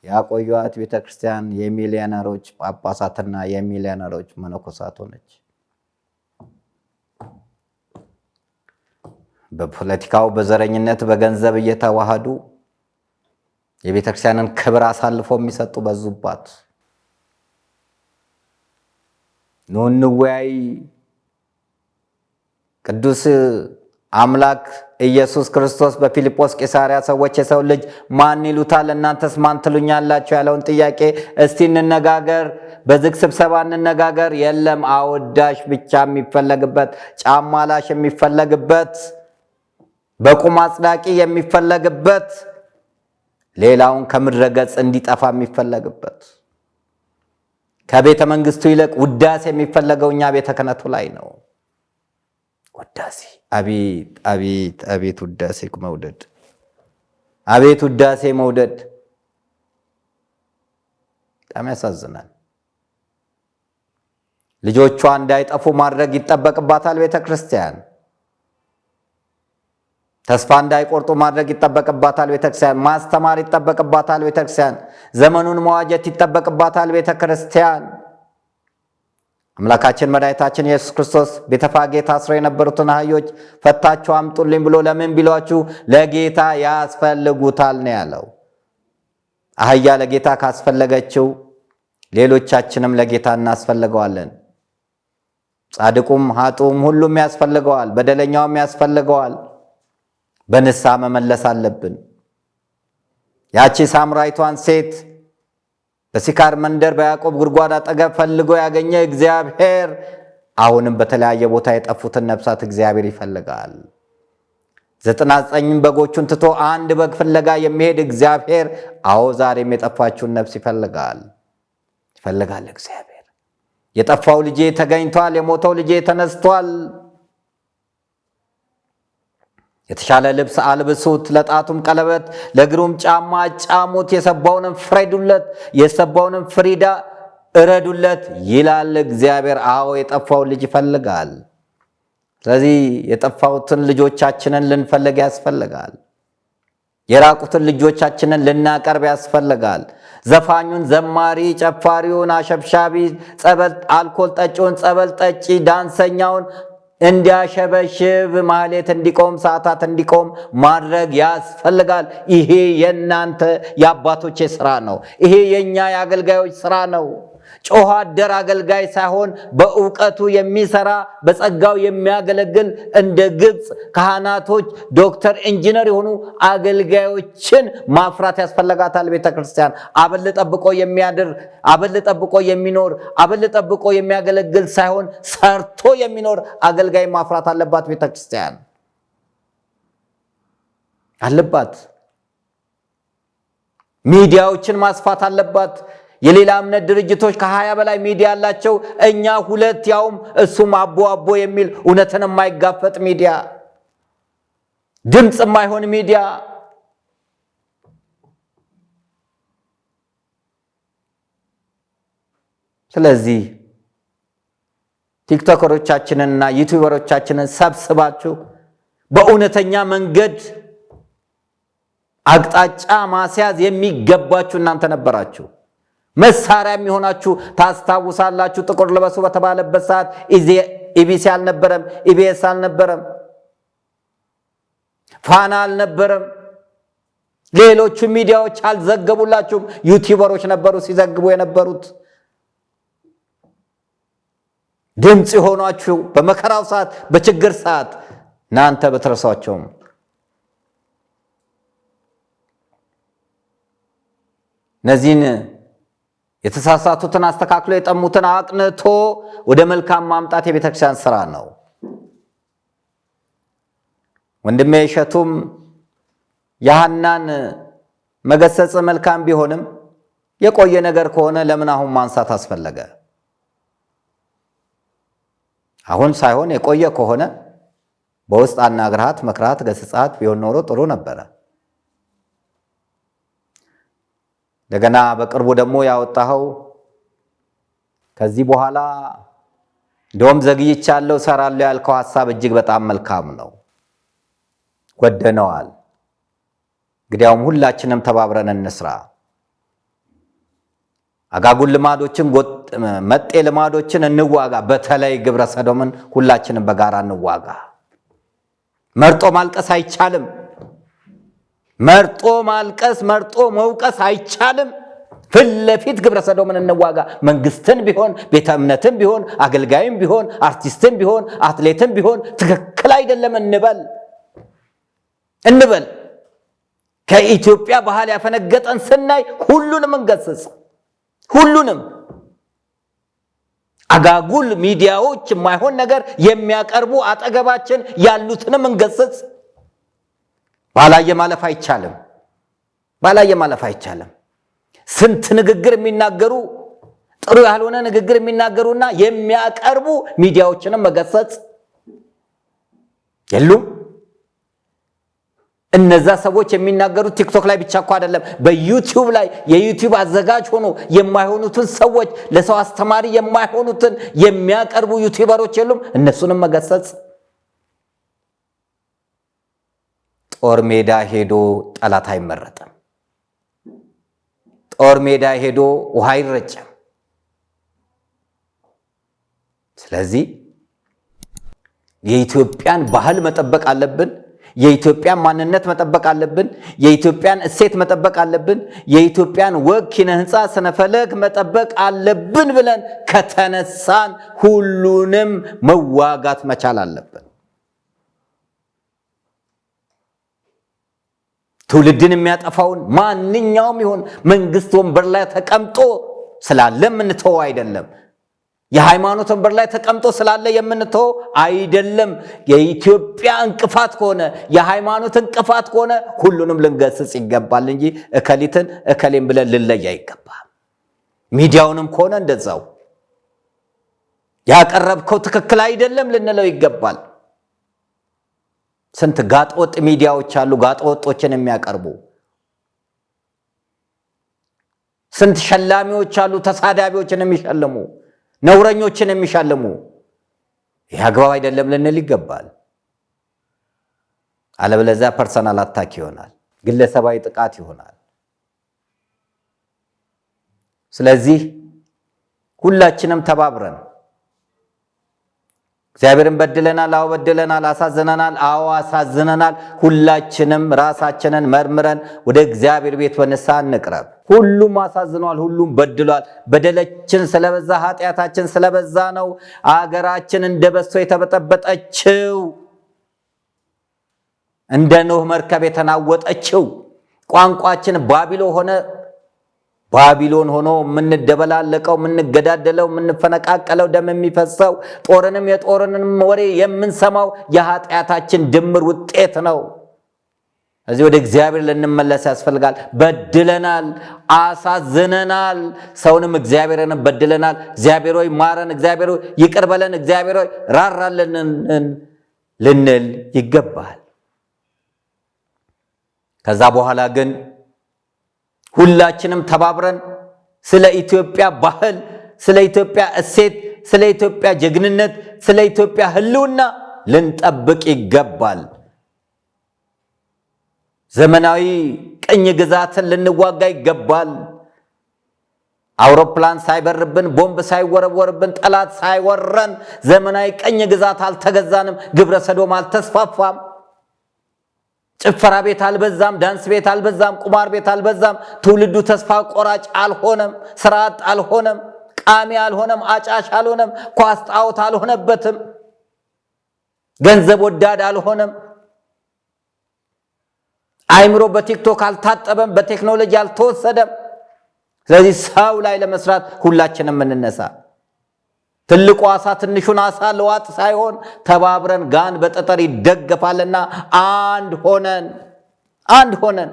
ያቆዩት ቤተ ክርስቲያን የሚሊዮነሮች ጳጳሳትና የሚሊዮነሮች መነኮሳት ሆነች። በፖለቲካው በዘረኝነት በገንዘብ እየተዋሃዱ የቤተ ክርስቲያንን ክብር አሳልፎ የሚሰጡ በዙባት። ኑ እንወያይ። ቅዱስ አምላክ ኢየሱስ ክርስቶስ በፊልጶስ ቂሳርያ ሰዎች የሰው ልጅ ማን ይሉታል እናንተስ ማን ትሉኛላችሁ ያለውን ጥያቄ እስቲ እንነጋገር፣ በዝግ ስብሰባ እንነጋገር። የለም አወዳሽ ብቻ የሚፈለግበት፣ ጫማ ላሽ የሚፈለግበት፣ በቁም አጽዳቂ የሚፈለግበት፣ ሌላውን ከምድረ ገጽ እንዲጠፋ የሚፈለግበት፣ ከቤተ መንግስቱ ይልቅ ውዳሴ የሚፈለገው እኛ ቤተ ክህነቱ ላይ ነው። ውዳሴ አቤት አቤት አቤት! ውዳሴ መውደድ፣ አቤት ውዳሴ መውደድ! በጣም ያሳዝናል። ልጆቿ እንዳይጠፉ ማድረግ ይጠበቅባታል ቤተ ክርስቲያን። ተስፋ እንዳይቆርጡ ማድረግ ይጠበቅባታል ቤተ ክርስቲያን። ማስተማር ይጠበቅባታል ቤተ ክርስቲያን። ዘመኑን መዋጀት ይጠበቅባታል ቤተ ክርስቲያን። አምላካችን መድኃኒታችን ኢየሱስ ክርስቶስ ቤተፋጌ ታስረው የነበሩትን አህዮች ፈታችሁ አምጡልኝ ብሎ ለምን ቢሏችሁ ለጌታ ያስፈልጉታል ነው ያለው። አህያ ለጌታ ካስፈለገችው ሌሎቻችንም ለጌታ እናስፈልገዋለን። ጻድቁም ኃጥኡም ሁሉም ያስፈልገዋል፣ በደለኛውም ያስፈልገዋል። በንስሐ መመለስ አለብን። ያቺ ሳምራዊቷን ሴት በሲካር መንደር በያዕቆብ ጉድጓድ አጠገብ ፈልጎ ያገኘ እግዚአብሔር አሁንም በተለያየ ቦታ የጠፉትን ነፍሳት እግዚአብሔር ይፈልጋል። 99 በጎቹን ትቶ አንድ በግ ፍለጋ የሚሄድ እግዚአብሔር አዎ ዛሬም የጠፋችውን ነፍስ ይፈልጋል እግዚአብሔር። የጠፋው ልጄ ተገኝቷል፣ የሞተው ልጄ ተነስቷል። የተሻለ ልብስ አልብሱት፣ ለጣቱም ቀለበት፣ ለእግሩም ጫማ ጫሙት፣ የሰባውንም ፍሪዳ እረዱለት ይላል እግዚአብሔር። አዎ የጠፋው ልጅ ይፈልጋል። ስለዚህ የጠፋውትን ልጆቻችንን ልንፈልግ ያስፈልጋል። የራቁትን ልጆቻችንን ልናቀርብ ያስፈልጋል። ዘፋኙን፣ ዘማሪ፣ ጨፋሪውን፣ አሸብሻቢ፣ ጸበል አልኮል ጠጪውን ጸበል ጠጪ፣ ዳንሰኛውን እንዲያሸበሽብ፣ ማህሌት እንዲቆም፣ ሰዓታት እንዲቆም ማድረግ ያስፈልጋል። ይሄ የእናንተ የአባቶቼ ስራ ነው። ይሄ የኛ የአገልጋዮች ስራ ነው። ጮኸ አደር አገልጋይ ሳይሆን በእውቀቱ የሚሰራ በጸጋው የሚያገለግል እንደ ግብፅ ካህናቶች፣ ዶክተር፣ ኢንጂነር የሆኑ አገልጋዮችን ማፍራት ያስፈልጋታል ቤተክርስቲያን። አበል ጠብቆ የሚያድር፣ አበል ጠብቆ የሚኖር፣ አበል ጠብቆ የሚያገለግል ሳይሆን ሰርቶ የሚኖር አገልጋይ ማፍራት አለባት ቤተክርስቲያን አለባት። ሚዲያዎችን ማስፋት አለባት። የሌላ እምነት ድርጅቶች ከ20 በላይ ሚዲያ አላቸው። እኛ 2 ያውም እሱም አቦ የሚል እውነትን የማይጋፈጥ ሚዲያ፣ ድምጽ የማይሆን ሚዲያ። ስለዚህ ቲክቶከሮቻችንንና ዩቲዩበሮቻችንን ሰብስባችሁ በእውነተኛ መንገድ አቅጣጫ ማስያዝ የሚገባችሁ እናንተ ነበራችሁ። መሳሪያ የሚሆናችሁ ታስታውሳላችሁ። ጥቁር ልበሱ በተባለበት ሰዓት ኢቢሲ አልነበረም፣ ኢቢኤስ አልነበረም፣ ፋና አልነበረም፣ ሌሎቹ ሚዲያዎች አልዘገቡላችሁም። ዩቲዩበሮች ነበሩ ሲዘግቡ የነበሩት። ድምጽ የሆኗችሁ በመከራው ሰዓት፣ በችግር ሰዓት እናንተ በትረሷቸውም። እነዚህን የተሳሳቱትን አስተካክሎ የጠሙትን አቅንቶ ወደ መልካም ማምጣት የቤተክርስቲያን ስራ ነው። ወንድሜ እሸቱም ያህናን መገሰጽ መልካም ቢሆንም የቆየ ነገር ከሆነ ለምን አሁን ማንሳት አስፈለገ? አሁን ሳይሆን የቆየ ከሆነ በውስጥ አናግራት፣ መክራት፣ ገስጻት ቢሆን ኖሮ ጥሩ ነበረ። እንደገና በቅርቡ ደግሞ ያወጣኸው ከዚህ በኋላ እንደውም ዘግይቻለሁ ሰራለሁ ያልከው ሐሳብ እጅግ በጣም መልካም ነው። ወደነዋል። እንግዲያውም ሁላችንም ተባብረን እንስራ። አጋጉል ልማዶችን፣ መጤ ልማዶችን እንዋጋ። በተለይ ግብረ ሰዶምን ሁላችንም በጋራ እንዋጋ። መርጦ ማልቀስ አይቻልም። መርጦ ማልቀስ፣ መርጦ መውቀስ አይቻልም። ፊት ለፊት ግብረ ሰዶምን እንዋጋ። መንግስትን ቢሆን፣ ቤተ እምነትን ቢሆን፣ አገልጋይም ቢሆን፣ አርቲስትን ቢሆን፣ አትሌትን ቢሆን ትክክል አይደለም እንበል። ከኢትዮጵያ ባህል ያፈነገጠን ስናይ ሁሉንም እንገስጽ። ሁሉንም አጋጉል ሚዲያዎች የማይሆን ነገር የሚያቀርቡ አጠገባችን ያሉትንም እንገስጽ። ባላየ ማለፍ አይቻልም። ስንት ንግግር የሚናገሩ ጥሩ ያልሆነ ንግግር የሚናገሩና የሚያቀርቡ ሚዲያዎችንም መገሰጽ የሉም። እነዛ ሰዎች የሚናገሩት ቲክቶክ ላይ ብቻ እኮ አይደለም፣ በዩቲዩብ ላይ የዩቲዩብ አዘጋጅ ሆኖ የማይሆኑትን ሰዎች፣ ለሰው አስተማሪ የማይሆኑትን የሚያቀርቡ ዩቲዩበሮች የሉም። እነሱንም መገሰጽ። ጦር ሜዳ ሄዶ ጠላት አይመረጥም። ጦር ሜዳ ሄዶ ውሃ አይረጭም። ስለዚህ የኢትዮጵያን ባህል መጠበቅ አለብን። የኢትዮጵያን ማንነት መጠበቅ አለብን። የኢትዮጵያን እሴት መጠበቅ አለብን። የኢትዮጵያን ወግ፣ ኪነ ህንፃ፣ ስነፈለግ መጠበቅ አለብን ብለን ከተነሳን ሁሉንም መዋጋት መቻል አለብን። ትውልድን የሚያጠፋውን ማንኛውም ይሁን መንግስት ወንበር ላይ ተቀምጦ ስላለ የምንተወው አይደለም። የሃይማኖት ወንበር ላይ ተቀምጦ ስላለ የምንተው አይደለም። የኢትዮጵያ እንቅፋት ከሆነ የሃይማኖት እንቅፋት ከሆነ ሁሉንም ልንገስጽ ይገባል እንጂ እከሊትን እከሌን ብለን ልለይ አይገባም። ሚዲያውንም ከሆነ እንደዛው ያቀረብከው ትክክል አይደለም ልንለው ይገባል። ስንት ጋጠወጥ ሚዲያዎች አሉ ጋጠወጦችን የሚያቀርቡ። ስንት ሸላሚዎች አሉ ተሳዳቢዎችን የሚሸልሙ ነውረኞችን የሚሸልሙ። ይህ አግባብ አይደለም ልንል ይገባል። አለበለዚያ ፐርሰናል አታክ ይሆናል፣ ግለሰባዊ ጥቃት ይሆናል። ስለዚህ ሁላችንም ተባብረን እግዚአብሔርን በድለናል፣ አዎ በድለናል፣ አሳዝነናል፣ አዎ አሳዝነናል። ሁላችንም ራሳችንን መርምረን ወደ እግዚአብሔር ቤት በንስሐ እንቅረብ። ሁሉም አሳዝኗል፣ ሁሉም በድሏል። በደላችን ስለበዛ ኃጢአታችን ስለበዛ ነው አገራችን እንደ በሶ የተበጠበጠችው፣ እንደ ኖህ መርከብ የተናወጠችው። ቋንቋችን ባቢሎን ሆኖ የምንደበላለቀው፣ የምንገዳደለው፣ የምንፈነቃቀለው፣ ደም የሚፈሰው፣ የጦርንም ወሬ የምንሰማው የኃጢአታችን ድምር ውጤት ነው። እዚህ ወደ እግዚአብሔር ልንመለስ ያስፈልጋል። በድለናል፣ አሳዝነናል፣ ሰውንም እግዚአብሔርንም በድለናል። እግዚአብሔር ሆይ ማረን፣ እግዚአብሔር ሆይ ይቅር በለን፣ እግዚአብሔር ሆይ ራራልን ልንል ይገባል። ከዛ በኋላ ግን ሁላችንም ተባብረን ስለ ኢትዮጵያ ባህል፣ ስለ ኢትዮጵያ እሴት፣ ስለ ኢትዮጵያ ጀግንነት፣ ስለ ኢትዮጵያ ሕልውና ልንጠብቅ ይገባል። ዘመናዊ ቅኝ ግዛትን ልንዋጋ ይገባል። አውሮፕላን ሳይበርብን፣ ቦምብ ሳይወረወርብን፣ ጠላት ሳይወረን ዘመናዊ ቅኝ ግዛት አልተገዛንም። ግብረ ሰዶም አልተስፋፋም። ጭፈራ ቤት አልበዛም። ዳንስ ቤት አልበዛም። ቁማር ቤት አልበዛም። ትውልዱ ተስፋ ቆራጭ አልሆነም። ስርዓት አልሆነም። ቃሚ አልሆነም። አጫሽ አልሆነም። ኳስ ጣዖት አልሆነበትም። ገንዘብ ወዳድ አልሆነም። አይምሮ በቲክቶክ አልታጠበም። በቴክኖሎጂ አልተወሰደም። ስለዚህ ሰው ላይ ለመስራት ሁላችንም እንነሳ። ትልቁ አሳ ትንሹን አሳ ለዋጥ ሳይሆን ተባብረን ጋን በጠጠር ይደገፋልና አንድ ሆነን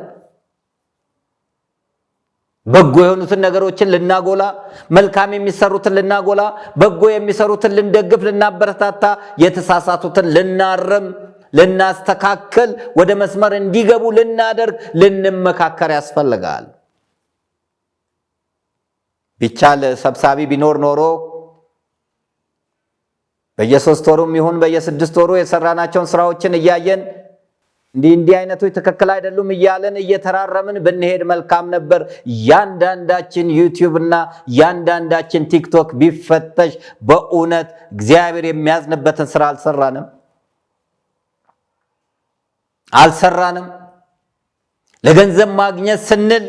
በጎ የሆኑትን ነገሮችን ልናጎላ፣ መልካም የሚሰሩትን ልናጎላ፣ በጎ የሚሰሩትን ልንደግፍ፣ ልናበረታታ፣ የተሳሳቱትን ልናርም፣ ልናስተካክል፣ ወደ መስመር እንዲገቡ ልናደርግ፣ ልንመካከር ያስፈልጋል። ቢቻል ሰብሳቢ ቢኖር ኖሮ በየ3 ወሩም ይሁን በየ6 ወሩ የሰራናቸውን ስራዎችን እያየን እንዲህ አይነቶች ትክክል አይደሉም እያለን እየተራረምን ብንሄድ መልካም ነበር። ያንዳንዳችን ዩቲዩብ እና ያንዳንዳችን ቲክቶክ ቢፈተሽ በእውነት እግዚአብሔር የሚያዝንበትን ስራ አልሰራንም። ለገንዘብ ማግኘት ስንል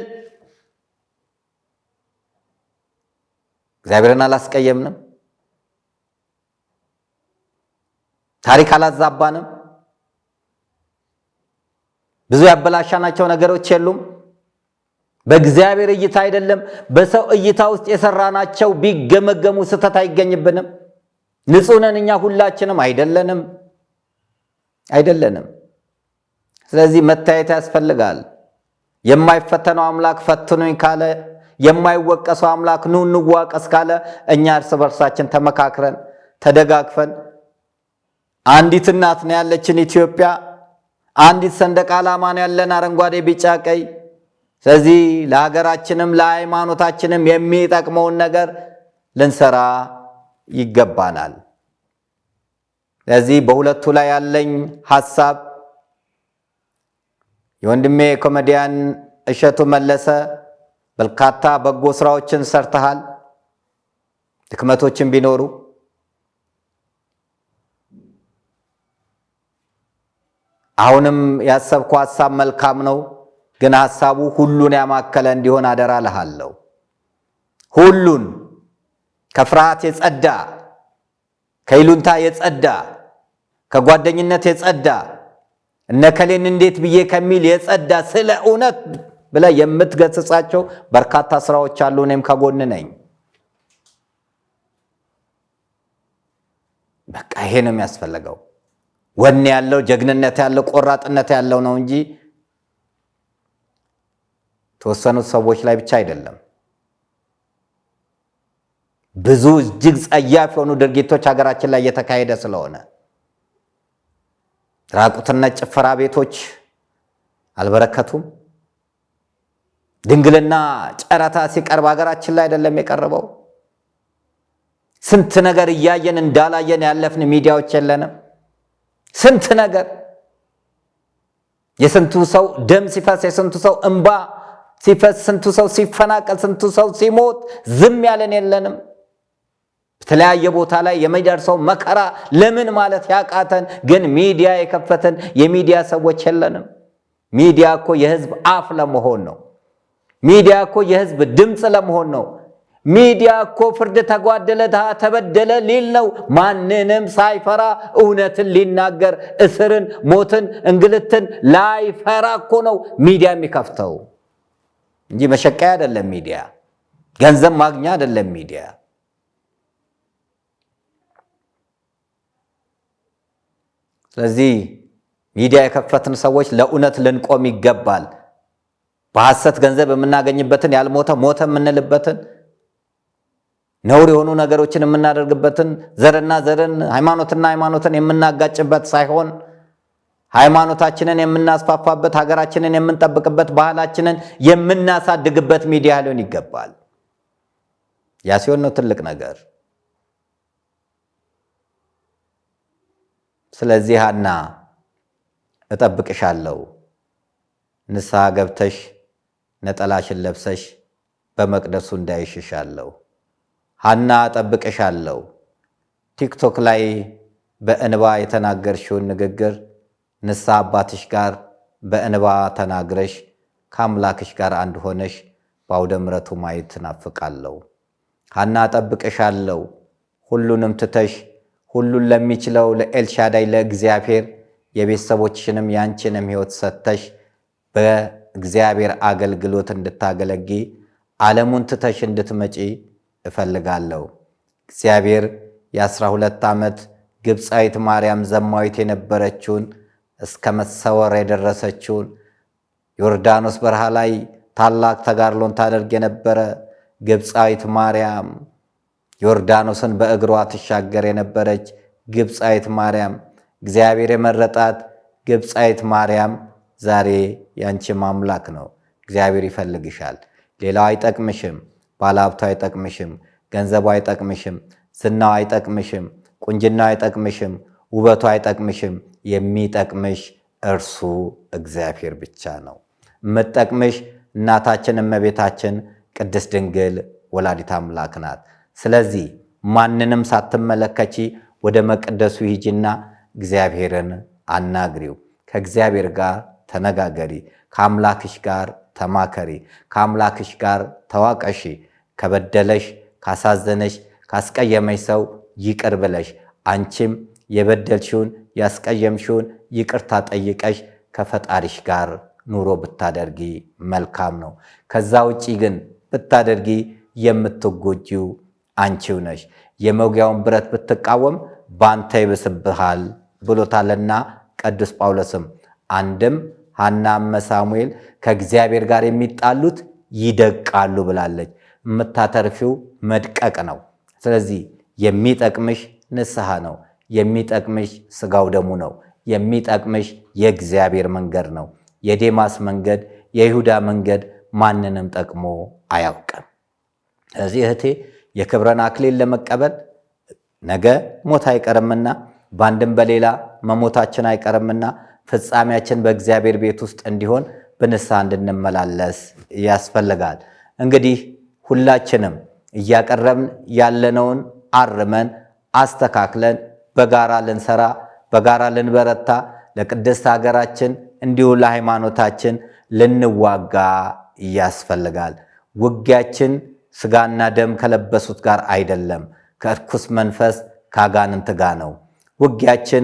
እግዚአብሔርን አላስቀየምንም። ታሪክ አላዛባንም። ብዙ ያበላሻናቸው ነገሮች የሉም። በእግዚአብሔር እይታ አይደለም በሰው እይታ ውስጥ የሰራናቸው ቢገመገሙ ስህተት አይገኝብንም። ንጹህ ነን እኛ ሁላችንም አይደለንም። ስለዚህ መታየት ያስፈልጋል። የማይፈተነው አምላክ ፈትኑኝ ካለ፣ የማይወቀሰው አምላክ ኑ እንዋቀስ ካለ፣ እኛ እርስ በርሳችን ተመካክረን ተደጋግፈን አንዲት እናት ነው ያለችን ኢትዮጵያ፣ አንዲት ሰንደቅ ዓላማ ነው ያለን አረንጓዴ ቢጫ ቀይ። ስለዚህ ለሀገራችንም ለሃይማኖታችንም የሚጠቅመውን ነገር ልንሰራ ይገባናል። ስለዚህ በሁለቱ ላይ ያለኝ ሐሳብ የወንድሜ ኮሜዲያን እሸቱ መለሰ በርካታ በጎ ስራዎችን ሰርተሃል። ድክመቶችን ቢኖሩ አሁንም ያሰብኩ ሐሳብ መልካም ነው፣ ግን ሐሳቡ ሁሉን ያማከለ እንዲሆን አደራ እልሃለሁ። ሁሉን ከፍርሃት የጸዳ፣ ከይሉንታ የጸዳ፣ ከጓደኝነት የጸዳ፣ እነከሌን እንዴት ብዬ ከሚል የጸዳ፣ ስለ እውነት ብለህ የምትገስጻቸው በርካታ ስራዎች አሉ። እኔም ከጎን ነኝ። በቃ ይሄ ነው የሚያስፈልገው። ወኔ ያለው ጀግንነት ያለው ቆራጥነት ያለው ነው እንጂ ተወሰኑት ሰዎች ላይ ብቻ አይደለም። ብዙ እጅግ ጸያፍ የሆኑ ድርጊቶች ሀገራችን ላይ እየተካሄደ ስለሆነ ራቁትነት ጭፈራ ቤቶች አልበረከቱም። ድንግልና ጨረታ ሲቀርብ ሀገራችን ላይ አይደለም የቀረበው። ስንት ነገር እያየን እንዳላየን ያለፍን ሚዲያዎች የለንም። ስንት ነገር የስንቱ ሰው ደም ሲፈስ፣ የስንቱ ሰው እንባ ሲፈስ፣ ስንቱ ሰው ሲፈናቀል፣ ስንቱ ሰው ሲሞት ዝም ያለን የለንም። በተለያየ ቦታ ላይ የሚደርሰው መከራ ለምን ማለት ያቃተን ግን ሚዲያ የከፈተን የሚዲያ ሰዎች የለንም። ሚዲያ እኮ የህዝብ አፍ ለመሆን ነው። ሚዲያ እኮ የህዝብ ድምፅ ለመሆን ነው። ሚዲያ እኮ ፍርድ ተጓደለ፣ ድሃ ተበደለ ሊል ነው። ማንንም ሳይፈራ እውነትን ሊናገር እስርን፣ ሞትን፣ እንግልትን ላይፈራ እኮ ነው ሚዲያ የሚከፍተው እንጂ መሸቀያ አይደለም። ሚዲያ ገንዘብ ማግኛ አይደለም። ሚዲያ ስለዚህ ሚዲያ የከፈትን ሰዎች ለእውነት ልንቆም ይገባል። በሐሰት ገንዘብ የምናገኝበትን ያልሞተ ሞተ የምንልበትን ነውር የሆኑ ነገሮችን የምናደርግበትን ዘርና ዘርን ሃይማኖትና ሃይማኖትን የምናጋጭበት ሳይሆን ሃይማኖታችንን የምናስፋፋበት ሀገራችንን የምንጠብቅበት ባህላችንን የምናሳድግበት ሚዲያ ሊሆን ይገባል። ያ ሲሆን ነው ትልቅ ነገር። ስለዚህ ሐና እጠብቅሻለሁ፣ ንስሐ ገብተሽ ነጠላሽን ለብሰሽ በመቅደሱ እንዳይሽሻለሁ። ሐና እጠብቅሻለሁ። ቲክቶክ ላይ በእንባ የተናገርሽውን ንግግር ንስሐ አባትሽ ጋር በእንባ ተናግረሽ ከአምላክሽ ጋር አንድ ሆነሽ በአውደ ምሕረቱ ማየት ትናፍቃለሁ። ሐና እጠብቅሻለሁ። ሁሉንም ትተሽ ሁሉን ለሚችለው ለኤልሻዳይ ለእግዚአብሔር የቤተሰቦችሽንም ያንቺንም ሕይወት ሰጥተሽ በእግዚአብሔር አገልግሎት እንድታገለጊ ዓለሙን ትተሽ እንድትመጪ እፈልጋለሁ። እግዚአብሔር የ12 ዓመት ግብፃዊት ማርያም ዘማዊት የነበረችውን እስከ መሰወር የደረሰችውን ዮርዳኖስ በረሃ ላይ ታላቅ ተጋድሎን ታደርግ የነበረ ግብፃዊት ማርያም ዮርዳኖስን በእግሯ ትሻገር የነበረች ግብፃዊት ማርያም እግዚአብሔር የመረጣት ግብፃዊት ማርያም ዛሬ ያንቺ አምላክ ነው። እግዚአብሔር ይፈልግሻል። ሌላው አይጠቅምሽም። ባለሀብቱ አይጠቅምሽም። ገንዘቡ አይጠቅምሽም። ዝናው አይጠቅምሽም። ቁንጅናው አይጠቅምሽም። ውበቱ አይጠቅምሽም። የሚጠቅምሽ እርሱ እግዚአብሔር ብቻ ነው። የምትጠቅምሽ እናታችን እመቤታችን ቅድስት ድንግል ወላዲተ አምላክ ናት። ስለዚህ ማንንም ሳትመለከቺ ወደ መቅደሱ ሂጂና እግዚአብሔርን አናግሪው። ከእግዚአብሔር ጋር ተነጋገሪ። ከአምላክሽ ጋር ተማከሪ። ከአምላክሽ ጋር ተዋቀሺ። ከበደለሽ፣ ካሳዘነሽ፣ ካስቀየመሽ ሰው ይቅር ብለሽ አንቺም የበደልሽውን ያስቀየምሽውን ይቅርታ ጠይቀሽ ከፈጣሪሽ ጋር ኑሮ ብታደርጊ መልካም ነው። ከዛ ውጪ ግን ብታደርጊ የምትጎጂው አንቺው ነሽ። የመውጊያውን ብረት ብትቃወም ባንተ ይብስብሃል ብሎታልና ቅዱስ ጳውሎስም አንድም ሐናም ሳሙኤል ከእግዚአብሔር ጋር የሚጣሉት ይደቃሉ ብላለች። የምታተርፊው መድቀቅ ነው። ስለዚህ የሚጠቅምሽ ንስሐ ነው። የሚጠቅምሽ ስጋው ደሙ ነው። የሚጠቅምሽ የእግዚአብሔር መንገድ ነው። የዴማስ መንገድ፣ የይሁዳ መንገድ ማንንም ጠቅሞ አያውቅም። ስለዚህ እህቴ የክብረን አክሊል ለመቀበል ነገ ሞት አይቀርምና በአንድም በሌላ መሞታችን አይቀርምና ፍጻሜያችን በእግዚአብሔር ቤት ውስጥ እንዲሆን በንስሐ እንድንመላለስ ያስፈልጋል። እንግዲህ ሁላችንም እያቀረብን ያለነውን አርመን አስተካክለን በጋራ ልንሰራ በጋራ ልንበረታ ለቅድስት ሀገራችን እንዲሁ ለሃይማኖታችን ልንዋጋ ያስፈልጋል። ውጊያችን ስጋና ደም ከለበሱት ጋር አይደለም፣ ከርኩስ መንፈስ ከአጋንንት ጋር ነው። ውጊያችን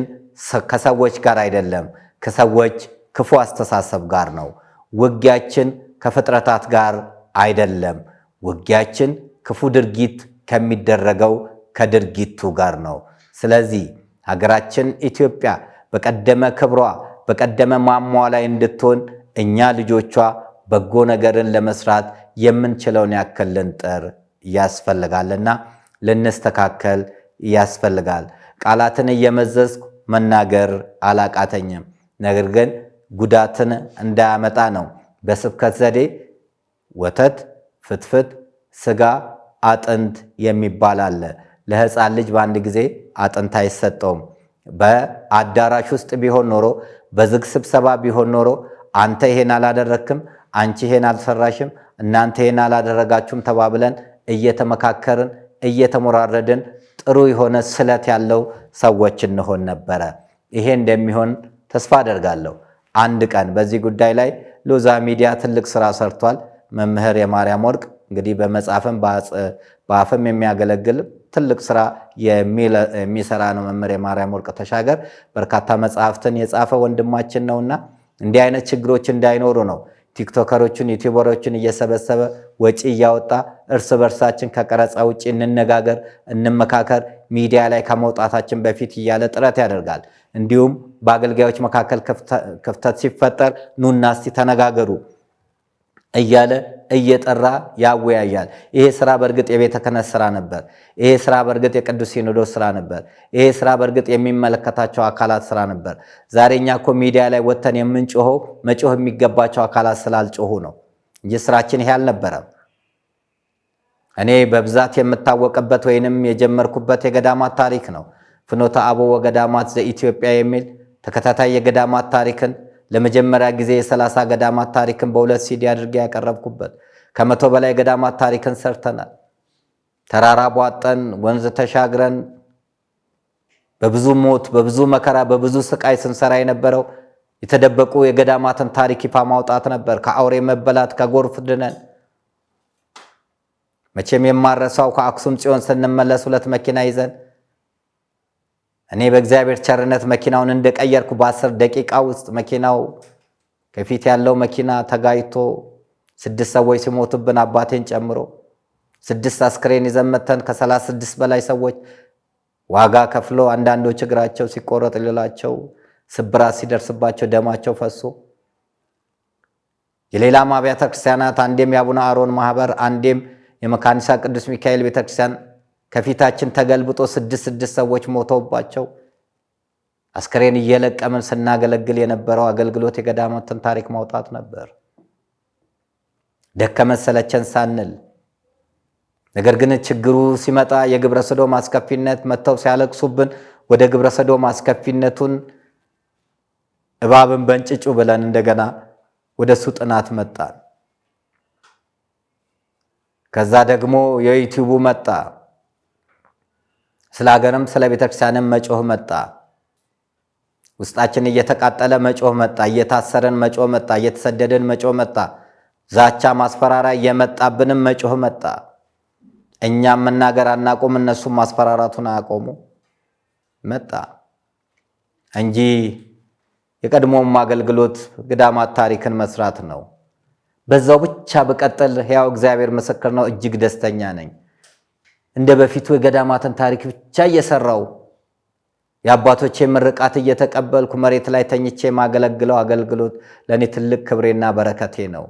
ከሰዎች ጋር አይደለም፣ ከሰዎች ክፉ አስተሳሰብ ጋር ነው። ውጊያችን ከፍጥረታት ጋር አይደለም፣ ውጊያችን ክፉ ድርጊት ከሚደረገው ከድርጊቱ ጋር ነው። ስለዚህ ሀገራችን ኢትዮጵያ በቀደመ ክብሯ በቀደመ ማሟ ላይ እንድትሆን እኛ ልጆቿ በጎ ነገርን ለመስራት የምንችለውን ያክል ልንጥር ያስፈልጋልና ልንስተካከል ያስፈልጋል። ቃላትን እየመዘዝኩ መናገር አላቃተኝም፣ ነገር ግን ጉዳትን እንዳያመጣ ነው። በስብከት ዘዴ ወተት፣ ፍትፍት፣ ስጋ፣ አጥንት የሚባል አለ። ለሕፃን ልጅ በአንድ ጊዜ አጥንት አይሰጠውም። በአዳራሽ ውስጥ ቢሆን ኖሮ፣ በዝግ ስብሰባ ቢሆን ኖሮ አንተ ይሄን አላደረክም፣ አንቺ ይሄን አልሰራሽም፣ እናንተ ይሄን አላደረጋችሁም ተባብለን እየተመካከርን እየተሞራረድን ጥሩ የሆነ ስለት ያለው ሰዎች እንሆን ነበረ። ይሄ እንደሚሆን ተስፋ አደርጋለሁ። አንድ ቀን በዚህ ጉዳይ ላይ ሎዛ ሚዲያ ትልቅ ስራ ሰርቷል። መምህር የማርያም ወርቅ እንግዲህ በመጻፍም በአፍም የሚያገለግል ትልቅ ስራ የሚሰራ ነው። መምህር የማርያም ወርቅ ተሻገር በርካታ መጽሐፍትን የጻፈ ወንድማችን ነውና እንዲህ አይነት ችግሮች እንዳይኖሩ ነው ቲክቶከሮችን ዩቲዩበሮችን እየሰበሰበ ወጪ እያወጣ እርስ በርሳችን ከቀረጻ ውጪ እንነጋገር፣ እንመካከር፣ ሚዲያ ላይ ከመውጣታችን በፊት እያለ ጥረት ያደርጋል። እንዲሁም በአገልጋዮች መካከል ክፍተት ሲፈጠር ኑና እስቲ ተነጋገሩ እያለ እየጠራ ያወያያል። ይሄ ስራ በእርግጥ የቤተ ክህነት ስራ ነበር። ይሄ ስራ በእርግጥ የቅዱስ ሲኖዶስ ስራ ነበር። ይሄ ስራ በእርግጥ የሚመለከታቸው አካላት ስራ ነበር። ዛሬ እኛ እኮ ሚዲያ ላይ ወጥተን የምንጮኸው መጮህ የሚገባቸው አካላት ስላልጮሁ ነው እንጂ ስራችን ይሄ አልነበረም። እኔ በብዛት የምታወቅበት ወይንም የጀመርኩበት የገዳማት ታሪክ ነው። ፍኖተ አበው ወገዳማት ዘኢትዮጵያ የሚል ተከታታይ የገዳማት ታሪክን ለመጀመሪያ ጊዜ የ30 ገዳማት ታሪክን በሁለት ሲዲ አድርጌ ያቀረብኩበት። ከ100 በላይ ገዳማት ታሪክን ሰርተናል። ተራራ ቧጠን ወንዝ ተሻግረን በብዙ ሞት በብዙ መከራ በብዙ ስቃይ ስንሰራ የነበረው የተደበቁ የገዳማትን ታሪክ ይፋ ማውጣት ነበር። ከአውሬ መበላት ከጎርፍ ድነን መቼም የማረሳው ከአክሱም ጽዮን ስንመለስ 2 መኪና ይዘን እኔ በእግዚአብሔር ቸርነት መኪናውን እንደቀየርኩ በ10 ደቂቃ ውስጥ መኪናው ከፊት ያለው መኪና ተጋይቶ 6 ሰዎች ሲሞቱብን አባቴን ጨምሮ 6 አስክሬን ይዘን መተን ከ36 በላይ ሰዎች ዋጋ ከፍሎ አንዳንዶች እግራቸው ሲቆረጥ ሌላቸው ስብራት ሲደርስባቸው ደማቸው ፈሶ የሌላም አብያተ ክርስቲያናት አንዴም የአቡነ አሮን ማህበር አንዴም የመካኒሳ ቅዱስ ሚካኤል ቤተክርስቲያን ከፊታችን ተገልብጦ 6 ሰዎች ሞተውባቸው አስክሬን እየለቀምን ስናገለግል የነበረው አገልግሎት የገዳማትን ታሪክ ማውጣት ነበር። ደከመን ሰለቸን ሳንል። ነገር ግን ችግሩ ሲመጣ የግብረ ሰዶም አስከፊነት መተው ሲያለቅሱብን ወደ ግብረ ሰዶም አስከፊነቱን እባብን በእንጭጩ ብለን እንደገና ወደሱ ጥናት መጣን። ከዛ ደግሞ የዩቲዩቡ መጣ። ስለ ሀገርም ስለ ቤተክርስቲያንም መጮህ መጣ። ውስጣችን እየተቃጠለ መጮህ መጣ። እየታሰረን መጮህ መጣ። እየተሰደደን መጮህ መጣ። ዛቻ ማስፈራራ እየመጣብንም መጮህ መጣ። እኛም መናገር አናቆም፣ እነሱም ማስፈራራቱን አያቆሙ መጣ እንጂ የቀድሞም አገልግሎት ገዳማት ታሪክን መስራት ነው። በዛው ብቻ በቀጠል ሕያው እግዚአብሔር ምስክር ነው፣ እጅግ ደስተኛ ነኝ። እንደ በፊቱ የገዳማትን ታሪክ ብቻ እየሰራው የአባቶቼ ምርቃት እየተቀበልኩ መሬት ላይ ተኝቼ ማገለግለው አገልግሎት ለኔ ትልቅ ክብሬና በረከቴ ነው።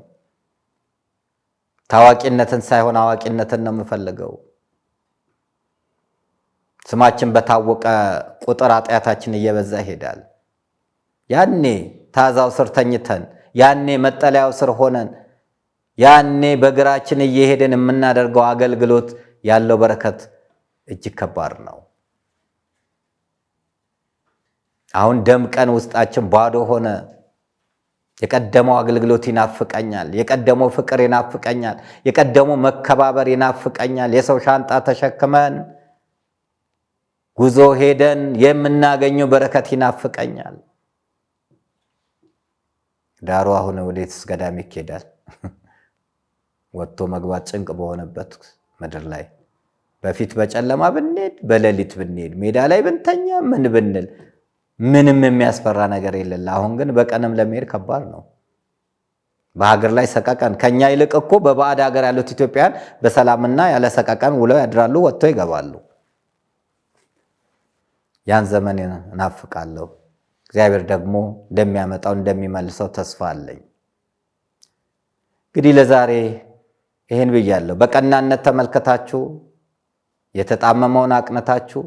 ታዋቂነትን ሳይሆን አዋቂነትን ነው የምፈልገው። ስማችን በታወቀ ቁጥር ኃጢአታችን እየበዛ ይሄዳል። ያኔ ታዛው ስር ተኝተን፣ ያኔ መጠለያው ስር ሆነን፣ ያኔ በእግራችን እየሄድን የምናደርገው አገልግሎት ያለው በረከት እጅግ ከባድ ነው። አሁን ደምቀን ውስጣችን ባዶ ሆነ። የቀደመው አገልግሎት ይናፍቀኛል። የቀደመው ፍቅር ይናፍቀኛል። የቀደመው መከባበር ይናፍቀኛል። የሰው ሻንጣ ተሸክመን ጉዞ ሄደን የምናገኘው በረከት ይናፍቀኛል። ዳሩ አሁን ወዴትስ ገዳም ይኬዳል? ወጥቶ መግባት ጭንቅ በሆነበት ምድር ላይ በፊት በጨለማ ብንሄድ በሌሊት ብንሄድ ሜዳ ላይ ብንተኛ ምን ብንል ምንም የሚያስፈራ ነገር የለም። አሁን ግን በቀንም ለመሄድ ከባድ ነው። በሀገር ላይ ሰቀቀን። ከኛ ይልቅ እኮ በባዕድ ሀገር ያሉት ኢትዮጵያውያን በሰላምና ያለ ሰቀቀን ውለው ያድራሉ፣ ወጥተው ይገባሉ። ያን ዘመን እናፍቃለሁ። እግዚአብሔር ደግሞ እንደሚያመጣው እንደሚመልሰው ተስፋ አለኝ። እንግዲህ ለዛሬ ይሄን ብያለሁ። በቀናነት ተመልከታችሁ የተጣመመውን አቅንታችሁ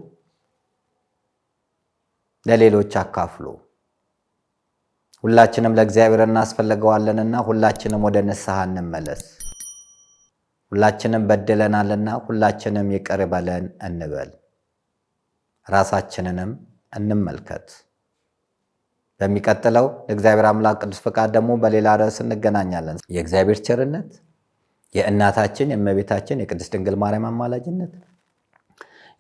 ለሌሎች አካፍሉ። ሁላችንም ለእግዚአብሔር እናስፈልገዋለንና ሁላችንም ወደ ንስሐ እንመለስ። ሁላችንም በደለናልና ሁላችንም ይቅር በለን እንበል። ራሳችንንም እንመልከት። በሚቀጥለው ለእግዚአብሔር አምላክ ቅዱስ ፈቃድ ደግሞ በሌላ ርዕስ እንገናኛለን። የእግዚአብሔር ቸርነት፣ የእናታችን የእመቤታችን የቅድስት ድንግል ማርያም አማላጅነት፣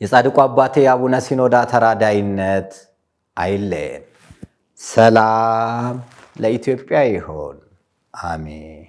የጻድቁ አባቴ የአቡነ ሲኖዳ ተራዳይነት አይለየን። ሰላም ለኢትዮጵያ ይሁን። አሜን።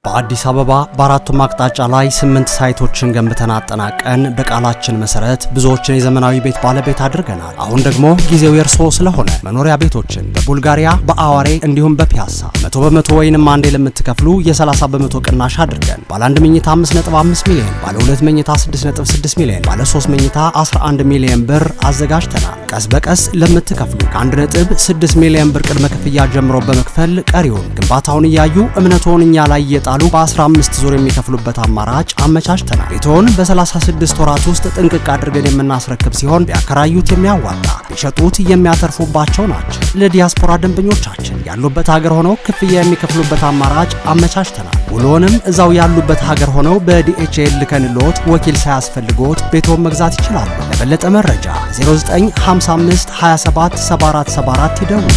በአዲስ አበባ በአራቱም አቅጣጫ ላይ 8 ሳይቶችን ገንብተን አጠናቀን በቃላችን መሰረት ብዙዎችን የዘመናዊ ቤት ባለቤት አድርገናል። አሁን ደግሞ ጊዜው የእርስዎ ስለሆነ መኖሪያ ቤቶችን በቡልጋሪያ፣ በአዋሬ እንዲሁም በፒያሳ 100% ወይንም አንዴ ለምትከፍሉ የ30% ቅናሽ አድርገን ባለ 1 መኝታ 5.5 ሚሊዮን፣ ባለ 2 መኝታ 6.6 ሚሊዮን፣ ባለ 3 መኝታ 11 ሚሊዮን ብር አዘጋጅተናል። ቀስ በቀስ ለምትከፍሉ ከ1.6 ሚሊዮን ብር ቅድመ ክፍያ ጀምሮ በመክፈል ቀሪውን ግንባታውን እያዩ እምነትዎን እኛ ላይ እየጣሉ በ15 ዙር የሚከፍሉበት አማራጭ አመቻችተናል። ቤትዎን በ36 ወራት ውስጥ ጥንቅቅ አድርገን የምናስረክብ ሲሆን ቢያከራዩት የሚያዋጣ ቢሸጡት የሚያተርፉባቸው ናቸው። ለዲያስፖራ ደንበኞቻችን ያሉበት ሀገር ሆነው ክፍያ የሚከፍሉበት አማራጭ አመቻችተናል። ውሎንም እዛው ያሉበት ሀገር ሆነው በዲኤችኤል ልከንልዎት ወኪል ሳያስፈልግዎት ቤትዎን መግዛት ይችላሉ። ለበለጠ መረጃ 0955 27 7474 ይደውሉ።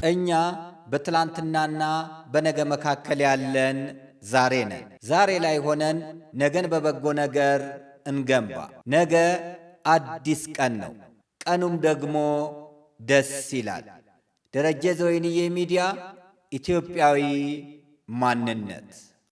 እኛ በትላንትናና በነገ መካከል ያለን ዛሬ ነን። ዛሬ ላይ ሆነን ነገን በበጎ ነገር እንገንባ። ነገ አዲስ ቀን ነው፣ ቀኑም ደግሞ ደስ ይላል። ደረጀ ዘወይንዬ ሚዲያ፣ ኢትዮጵያዊ ማንነት።